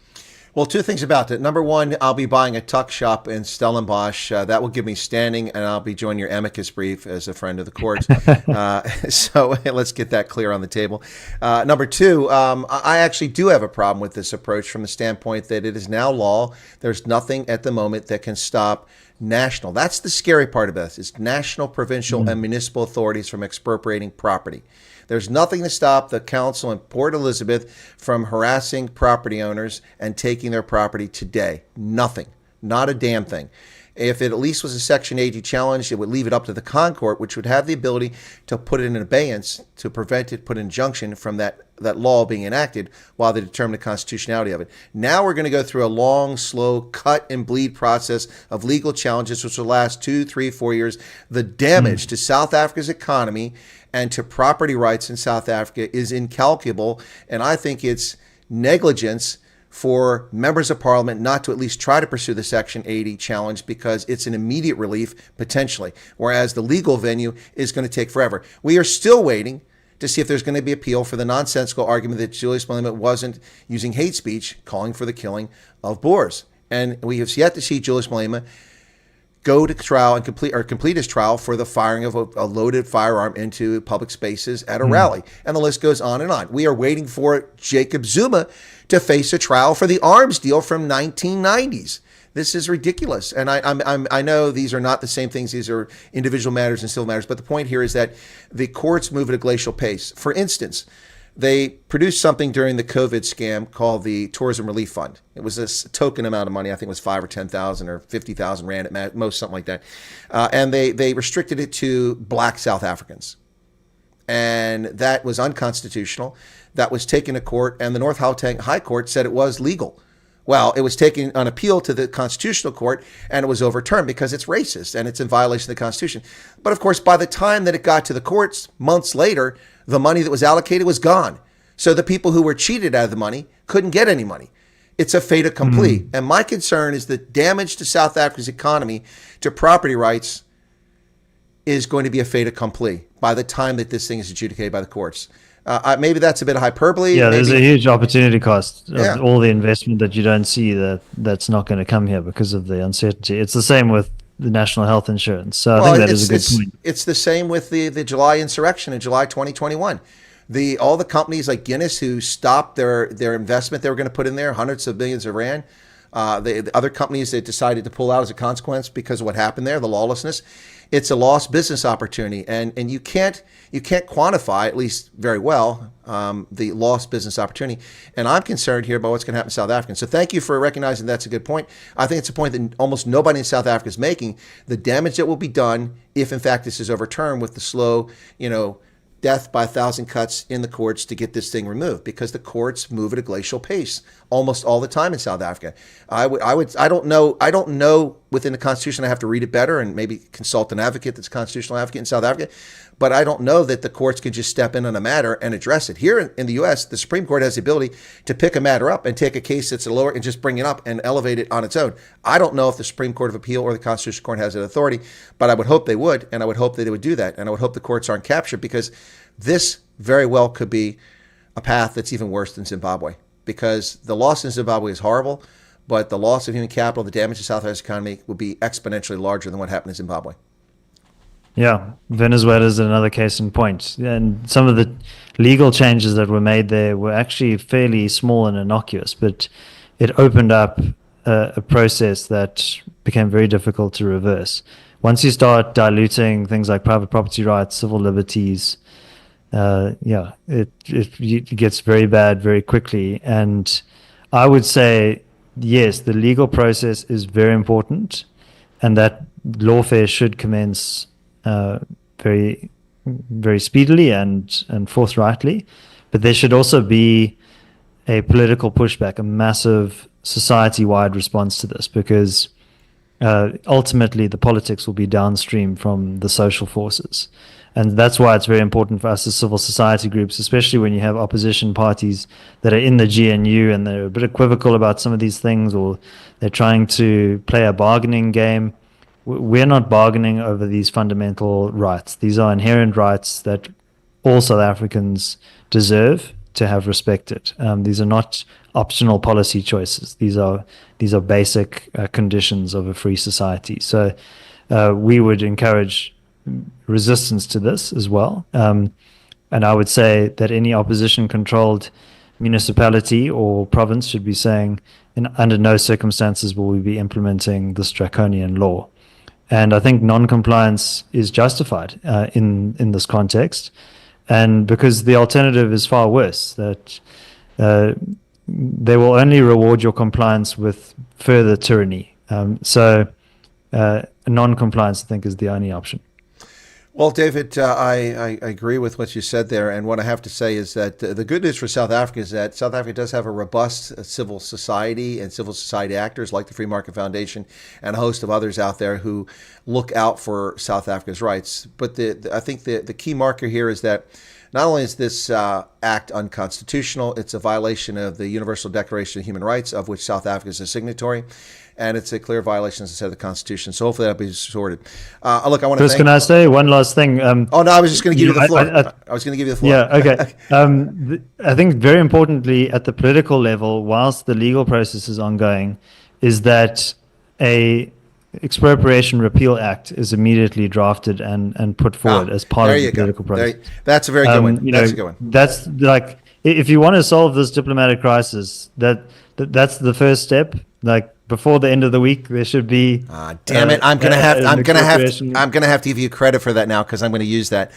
Well, two things about that. Number one, I'll be buying a tuck shop in Stellenbosch. That will give me standing, and I'll be joining your amicus brief as a friend of the court. So let's get that clear on the table. Number two, I actually do have a problem with this approach from the standpoint that it is now law. There's nothing at the moment that can stop national. That's the scary part of this, is national, provincial, and municipal authorities from expropriating property. There's nothing to stop the council in Port Elizabeth from harassing property owners and taking their property today. Nothing. Not a damn thing. If it at least was a Section 80 challenge, it would leave it up to the Concourt, which would have the ability to put it in abeyance, to prevent it, put an injunction from that law being enacted while they determine the constitutionality of it. Now we're going to go through a long, slow, cut and bleed process of legal challenges, which will last 2, 3, 4 years. The damage to South Africa's economy and to property rights in South Africa is incalculable, and I think it's negligence for members of parliament not to at least try to pursue the Section 80 challenge, because it's an immediate relief potentially, whereas the legal venue is going to take forever. We are still waiting to see if there's going to be appeal for the nonsensical argument that Julius Malema wasn't using hate speech calling for the killing of Boers. And we have yet to see Julius Malema go to trial and complete his trial for the firing of a loaded firearm into public spaces at a rally. And the list goes on and on. We are waiting for Jacob Zuma to face a trial for the arms deal from 1990s. This is ridiculous. And I know these are not the same things. These are individual matters and civil matters. But the point here is that the courts move at a glacial pace. For instance, they produced something during the COVID scam called the Tourism Relief Fund. It was a token amount of money. I think it was 5 or 10,000 or 50,000 rand at most, something like that. And they restricted it to black South Africans. And that was unconstitutional. That was taken to court, and the North Gauteng High Court said it was legal. Well, it was taken on appeal to the Constitutional Court, and it was overturned because it's racist and it's in violation of the Constitution. But of course, by the time that it got to the courts, months later, the money that was allocated was gone. So the people who were cheated out of the money couldn't get any money. It's a fait accompli. And my concern is the damage to South Africa's economy, to property rights, is going to be a fait accompli by the time that this thing is adjudicated by the courts. Maybe that's a bit of hyperbole. Yeah, there's maybe a huge opportunity cost of all the investment that you don't see that's not going to come here because of the uncertainty. It's the same with the national health insurance. So I think that is a good point. It's the same with the July insurrection in July 2021. All the companies like Guinness who stopped their investment they were going to put in there, hundreds of millions of rand. The other companies that decided to pull out as a consequence because of what happened there, the lawlessness. It's a lost business opportunity, and you can't quantify, at least very well, the lost business opportunity. And I'm concerned here about what's going to happen to South Africans. So thank you for recognizing that's a good point. I think it's a point that almost nobody in South Africa is making. The damage that will be done if, in fact, this is overturned with the slow, death by 1,000 cuts in the courts to get this thing removed, because the courts move at a glacial pace almost all the time in South Africa. I don't know within the Constitution. I have to read it better and maybe consult an advocate that's a constitutional advocate in South Africa. But I don't know that the courts can just step in on a matter and address it. Here in the U.S., the Supreme Court has the ability to pick a matter up and take a case that's a lower and just bring it up and elevate it on its own. I don't know if the Supreme Court of Appeal or the Constitutional Court has that authority, but I would hope they would, and I would hope that they would do that, and I would hope the courts aren't captured, because this very well could be a path that's even worse than Zimbabwe, because the loss in Zimbabwe is horrible, but the loss of human capital, the damage to South Africa's economy would be exponentially larger than what happened in Zimbabwe. Yeah, Venezuela is another case in point. And some of the legal changes that were made there were actually fairly small and innocuous, but it opened up a process that became very difficult to reverse. Once you start diluting things like private property rights, civil liberties, it gets very bad very quickly. And I would say, yes, the legal process is very important, and that lawfare should commence very, very speedily and forthrightly. But there should also be a political pushback, a massive society-wide response to this, because ultimately the politics will be downstream from the social forces. And that's why it's very important for us as civil society groups, especially when you have opposition parties that are in the GNU and they're a bit equivocal about some of these things, or they're trying to play a bargaining game. We're not bargaining over these fundamental rights. These are inherent rights that all South Africans deserve to have respected. These are not optional policy choices. These are basic conditions of a free society. So we would encourage resistance to this as well. And I would say that any opposition-controlled municipality or province should be saying, under no circumstances will we be implementing this draconian law. And I think non-compliance is justified in this context, and because the alternative is far worse, that they will only reward your compliance with further tyranny. So non-compliance, I think, is the only option. Well, David, I agree with what you said there. And what I have to say is that the good news for South Africa is that South Africa does have a robust civil society and civil society actors like the Free Market Foundation and a host of others out there who look out for South Africa's rights. But I think the key marker here is that not only is this act unconstitutional, it's a violation of the Universal Declaration of Human Rights, of which South Africa is a signatory. And it's a clear violation, as I said, of the Constitution. So hopefully that'll be sorted. Look, I want to Chris, can I say one last thing? Oh, no, I was just going to give you the floor. I was going to give you the floor. Yeah, okay. I think very importantly at the political level, whilst the legal process is ongoing, is that a expropriation repeal act is immediately drafted and put forward as part of the political process. That's a very good one. That's a good one. That's like, if you want to solve this diplomatic crisis, that's the first step. Like, before the end of the week, there should be. Damn it! I'm gonna have to give you credit for that now, because I'm going to use that.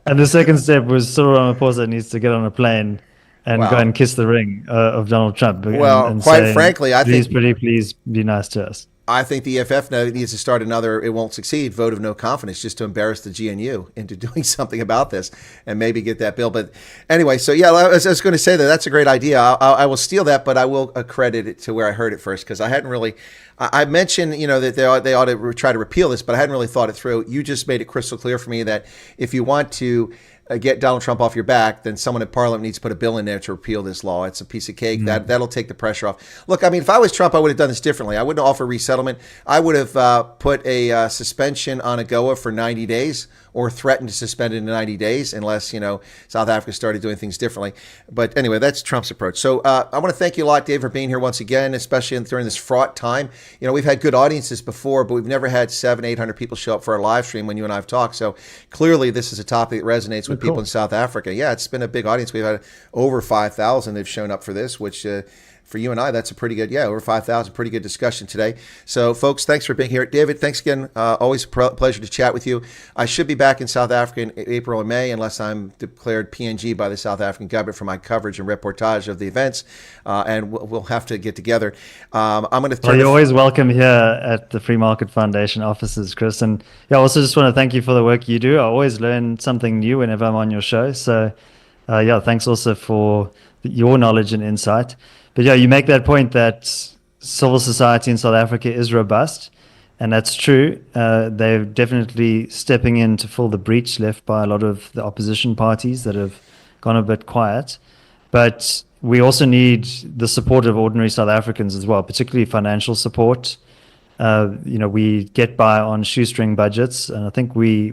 And the second step was Cyril Ramaphosa needs to get on a plane and go and kiss the ring of Donald Trump. Well, quite frankly, I think please be nice to us. I think the EFF needs to start another "it won't succeed" vote of no confidence, just to embarrass the GNU into doing something about this and maybe get that bill. But anyway, so yeah, I was going to say that's a great idea. I will steal that, but I will credit it to where I heard it first, because I hadn't really. I mentioned, that they ought to try to repeal this, but I hadn't really thought it through. You just made it crystal clear for me that if you want to get Donald Trump off your back, then someone in Parliament needs to put a bill in there to repeal this law. It's a piece of cake. That'll take the pressure off. Look, I mean, if I was Trump, I would have done this differently. I wouldn't offer resettlement. I would have put a suspension on AGOA for 90 days, or threatened to suspend it in 90 days unless, South Africa started doing things differently. But anyway, that's Trump's approach. So I want to thank you a lot, Dave, for being here once again, especially during this fraught time. We've had good audiences before, but we've never had 700-800 people show up for our live stream when you and I have talked. So clearly this is a topic that resonates with people in South Africa. Yeah, it's been a big audience. We've had over 5,000 they've shown up for this, which for you and I, that's a pretty good, over 5,000, pretty good discussion today. So folks, thanks for being here. David, thanks again. Always a pleasure to chat with you. I should be back in South Africa in April and May, unless I'm declared PNG by the South African government for my coverage and reportage of the events. And we'll have to get together. I'm going to Well, you're always welcome here at the Free Market Foundation offices, Chris. And I also just want to thank you for the work you do. I always learn something new whenever I'm on your show. So thanks also for your knowledge and insight. But you make that point that civil society in South Africa is robust, and that's true. They're definitely stepping in to fill the breach left by a lot of the opposition parties that have gone a bit quiet. But we also need the support of ordinary South Africans as well, particularly financial support. We get by on shoestring budgets, and I think we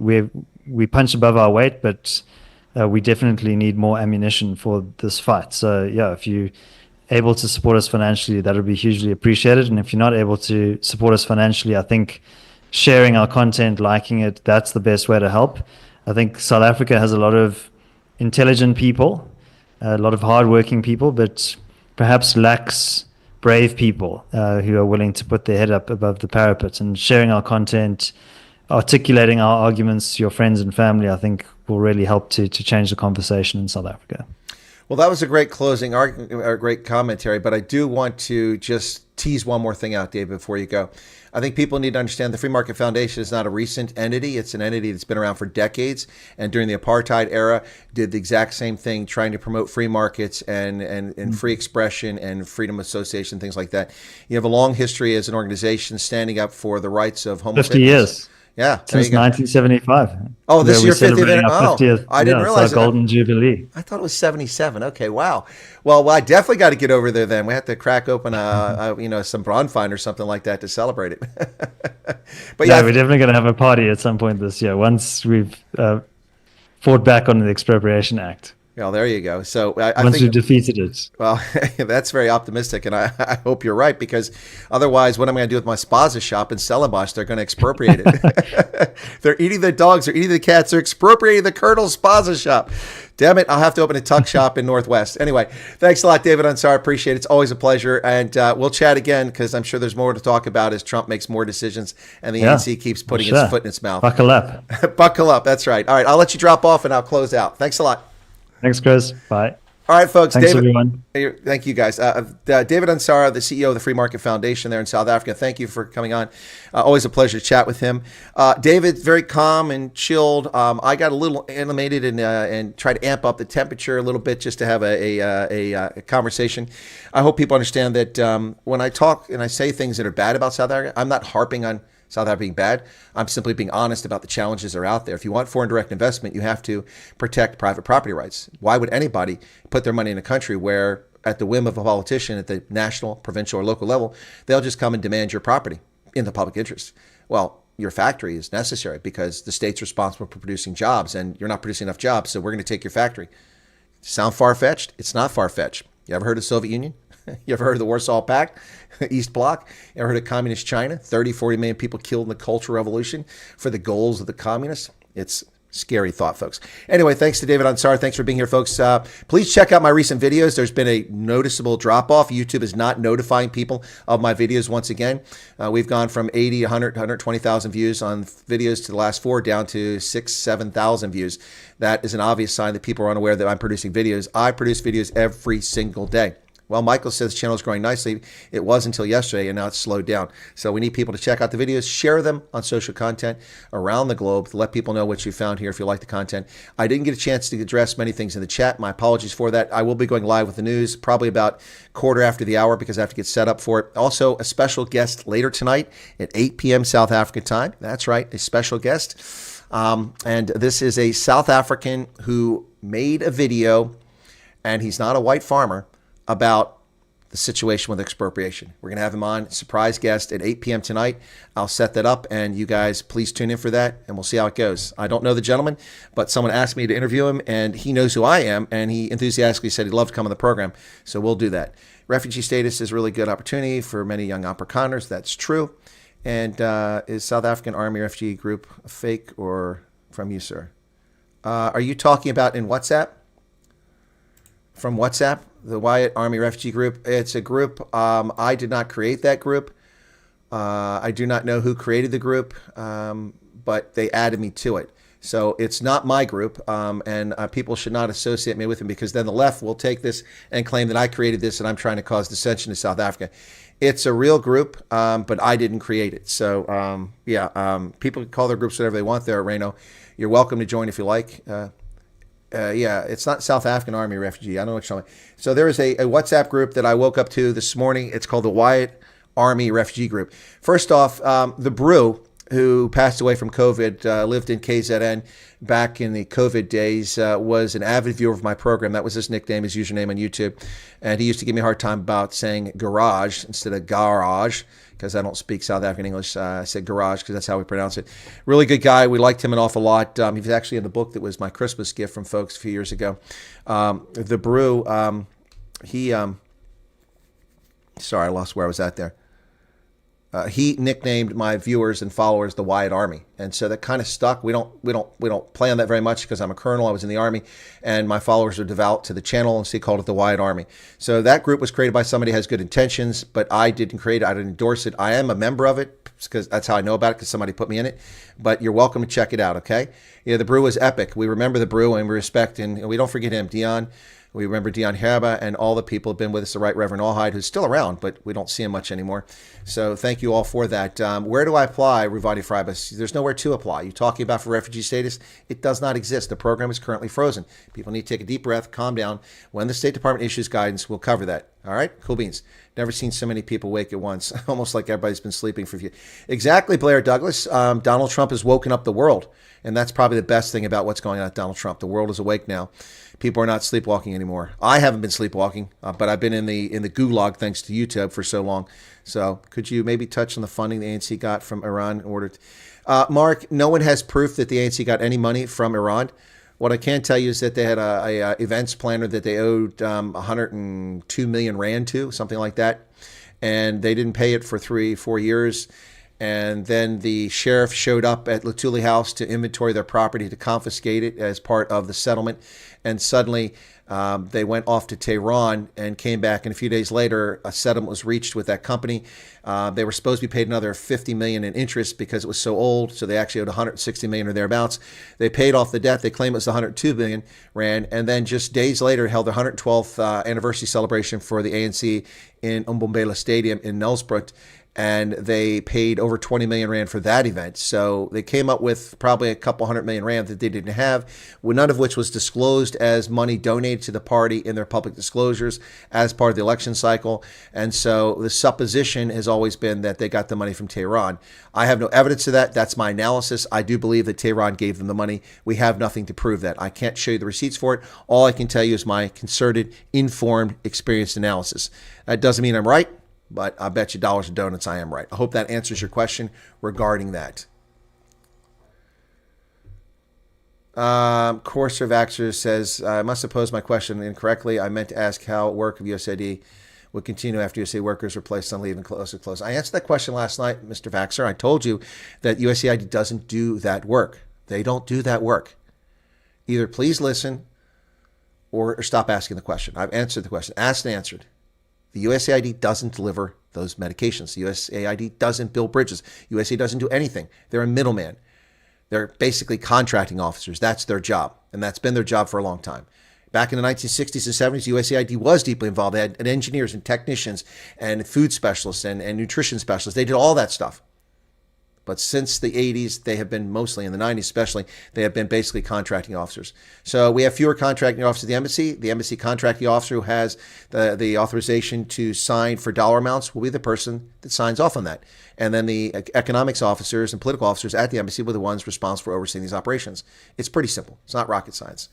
punch above our weight, but we definitely need more ammunition for this fight. So if you're able to support us financially, that would be hugely appreciated. And if you're not able to support us financially, I think sharing our content, liking it, that's the best way to help. I think South Africa has a lot of intelligent people, a lot of hardworking people, but perhaps lacks brave people who are willing to put their head up above the parapet. And sharing our content, articulating our arguments to your friends and family, I think will really help to change the conversation in South Africa. Well, that was a great closing argument, or great commentary, but I do want to just tease one more thing out, Dave, before you go. I think people need to understand the Free Market Foundation is not a recent entity. It's an entity that's been around for decades, and during the apartheid era did the exact same thing, trying to promote free markets and free expression and freedom of association, things like that. You have a long history as an organization standing up for the rights of Homo 50 years. Yeah. Since 1975. Oh, this is your 50th. Oh, 50th. I didn't realize it's our golden jubilee. I thought it was 77. Okay, wow. Well, I definitely got to get over there then. We have to crack open some Braunfein or something like that to celebrate it. But we're definitely going to have a party at some point this year once we've fought back on the Expropriation Act. Well, there you go. So I once think you've defeated it. Well, that's very optimistic, and I hope you're right, because otherwise, what am I going to do with my Spaza shop in Stellenbosch? They're going to expropriate it. They're eating the dogs. They're eating the cats. They're expropriating the Colonel's Spaza shop. Damn it! I'll have to open a tuck shop in Northwest. Anyway, thanks a lot, David Ansara. Appreciate it. It's always a pleasure, and we'll chat again because I'm sure there's more to talk about as Trump makes more decisions and the ANC keeps putting its foot in its mouth. Buckle up. Buckle up. That's right. All right, I'll let you drop off, and I'll close out. Thanks a lot. Thanks, Chris. Bye. All right, folks. Thanks, David, everyone. Thank you, guys. David Ansara, the CEO of the Free Market Foundation there in South Africa. Thank you for coming on. Always a pleasure to chat with him. David, very calm and chilled. I got a little animated and tried to amp up the temperature a little bit just to have a conversation. I hope people understand that when I talk and I say things that are bad about South Africa, I'm not harping on South Africa being bad. I'm simply being honest about the challenges that are out there. If you want foreign direct investment, you have to protect private property rights. Why would anybody put their money in a country where, at the whim of a politician at the national, provincial, or local level, they'll just come and demand your property in the public interest? Well, your factory is necessary because the state's responsible for producing jobs, and you're not producing enough jobs, so we're going to take your factory. Sound far-fetched? It's not far-fetched. You ever heard of the Soviet Union? You ever heard of the Warsaw Pact, East Bloc? You ever heard of communist China? 30, 40 million people killed in the Cultural Revolution for the goals of the communists. It's scary thought, folks. Anyway, thanks to David Ansara. Thanks for being here, folks. Please check out my recent videos. There's been a noticeable drop-off. YouTube is not notifying people of my videos once again. We've gone from 80, 100, 120,000 views on videos to the last 4 down to 6,000, 7,000 views. That is an obvious sign that people are unaware that I'm producing videos. I produce videos every single day. Well, Michael says the channel is growing nicely. It was until yesterday, and now it's slowed down. So we need people to check out the videos, share them on social content around the globe to let people know what you found here if you like the content. I didn't get a chance to address many things in the chat. My apologies for that. I will be going live with the news probably about quarter after the hour because I have to get set up for it. Also, a special guest later tonight at 8 p.m. South African time. That's right, a special guest. And this is a South African who made a video, and he's not a white farmer, about the situation with expropriation. We're going to have him on, surprise guest at 8 p.m. tonight. I'll set that up, and you guys please tune in for that, and we'll see how it goes. I don't know the gentleman, but someone asked me to interview him, and he knows who I am, and he enthusiastically said he'd love to come on the program, so we'll do that. Refugee status is a really good opportunity for many young Afrikaners. That's true. And is South African Army Refugee Group a fake or from you, sir? Are you talking about in WhatsApp? From WhatsApp, the Wyatt Army Refugee Group. It's a group. I did not create that group. I do not know who created the group, but they added me to it. So it's not my group, and people should not associate me with them, because then the left will take this and claim that I created this and I'm trying to cause dissension in South Africa. It's a real group, but I didn't create it. So, people can call their groups whatever they want there at Reno. You're welcome to join if you like. It's not South African Army Refugee. I don't know what you're talking about. So there is a WhatsApp group that I woke up to this morning. It's called the Wyatt Army Refugee Group. First off, the Brew, who passed away from COVID, lived in KZN back in the COVID days, was an avid viewer of my program. That was his nickname, his username on YouTube. And he used to give me a hard time about saying garage instead of garage, because I don't speak South African English. I said garage because that's how we pronounce it. Really good guy. We liked him an awful lot. He was actually in the book that was my Christmas gift from folks a few years ago. The Brew, sorry, I lost where I was at there. He nicknamed my viewers and followers the Wyatt Army, and so that kind of stuck. We don't play on that very much because I'm a colonel. I was in the Army, and my followers are devout to the channel, and so he called it the Wyatt Army. So that group was created by somebody who has good intentions, but I didn't create it. I didn't endorse it. I am a member of it because that's how I know about it, because somebody put me in it. But you're welcome to check it out. Okay? Yeah, the Brew was epic. We remember the Brew and we respect, and we don't forget him, Dion. We remember Dion Herba and all the people who have been with us, the Right Reverend Allhide, who's still around, but we don't see him much anymore. So thank you all for that. Where do I apply, Ruvati Fribus? There's nowhere to apply. You're talking about for refugee status? It does not exist. The program is currently frozen. People need to take a deep breath, calm down. When the State Department issues guidance, we'll cover that. All right? Cool beans. Never seen so many people wake at once. Almost like everybody's been sleeping for a few. Exactly, Blair Douglas. Donald Trump has woken up the world. And that's probably the best thing about what's going on with Donald Trump. The world is awake now. People are not sleepwalking anymore. I haven't been sleepwalking, but I've been in the gulag thanks to YouTube for so long. So could you maybe touch on the funding the ANC got from Iran in order to... Mark, no one has proof that the ANC got any money from Iran. What I can tell you is that they had a events planner that they owed 102 million rand to, something like that. And they didn't pay it for 3-4 years. And then the sheriff showed up at Lutuli House to inventory their property, to confiscate it as part of the settlement. And suddenly they went off to Tehran and came back. And a few days later, a settlement was reached with that company. They were supposed to be paid another 50 million in interest because it was so old. So they actually owed 160 million or thereabouts. They paid off the debt. They claim it was 102 billion rand. And then just days later, held their 112th anniversary celebration for the ANC in Umbombela Stadium in Nelspruit. And they paid over 20 million rand for that event. So they came up with probably a couple 100 million rand that they didn't have, none of which was disclosed as money donated to the party in their public disclosures as part of the election cycle. And so the supposition has always been that they got the money from Tehran. I have no evidence of that. That's my analysis. I do believe that Tehran gave them the money. We have nothing to prove that. I can't show you the receipts for it. All I can tell you is my concerted, informed, experienced analysis. That doesn't mean I'm right, but I bet you dollars and donuts I am right. I hope that answers your question regarding that. Corsair Vaxxer says, I must have posed my question incorrectly. I meant to ask how work of USAID would continue after USAID workers are placed on leave and close. I answered that question last night, Mr. Vaxxer. I told you that USAID doesn't do that work. They don't do that work. Either please listen or stop asking the question. I've answered the question, asked and answered. The USAID doesn't deliver those medications. The USAID doesn't build bridges. USAID doesn't do anything. They're a middleman. They're basically contracting officers. That's their job, and that's been their job for a long time. Back in the 1960s and 70s, USAID was deeply involved. They had engineers and technicians and food specialists and nutrition specialists. They did all that stuff. But since the 80s, they have been mostly, in the 90s especially, they have been basically contracting officers. So we have fewer contracting officers at the embassy. The embassy contracting officer who has the authorization to sign for dollar amounts will be the person that signs off on that. And then the economics officers and political officers at the embassy were the ones responsible for overseeing these operations. It's pretty simple. It's not rocket science.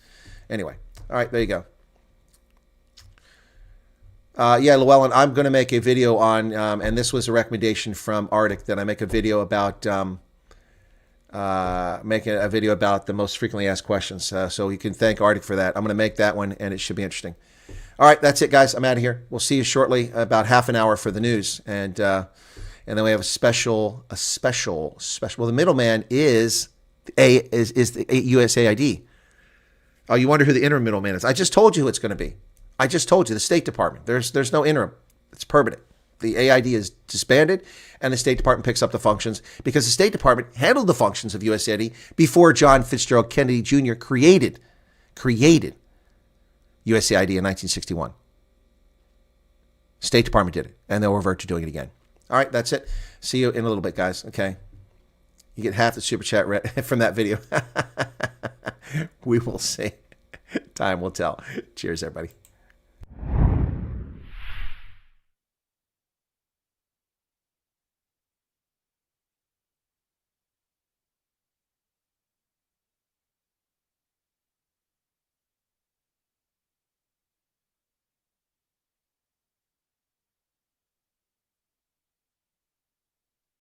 Anyway, all right, there you go. Llewellyn, I'm going to make a video on, and this was a recommendation from Arctic, that I make a video about the most frequently asked questions. So you can thank Arctic for that. I'm going to make that one, and it should be interesting. All right, that's it, guys. I'm out of here. We'll see you shortly, about half an hour for the news, and then we have a special. Well, the middleman is the USAID. Oh, you wonder who the interim middleman is? I just told you who it's going to be. I just told you, the State Department. There's no interim. It's permanent. The AID is disbanded, and the State Department picks up the functions because the State Department handled the functions of USAID before John Fitzgerald Kennedy Jr. created USAID in 1961. State Department did it, and they'll revert to doing it again. All right, that's it. See you in a little bit, guys. Okay. You get half the super chat from that video. We will see. Time will tell. Cheers, everybody.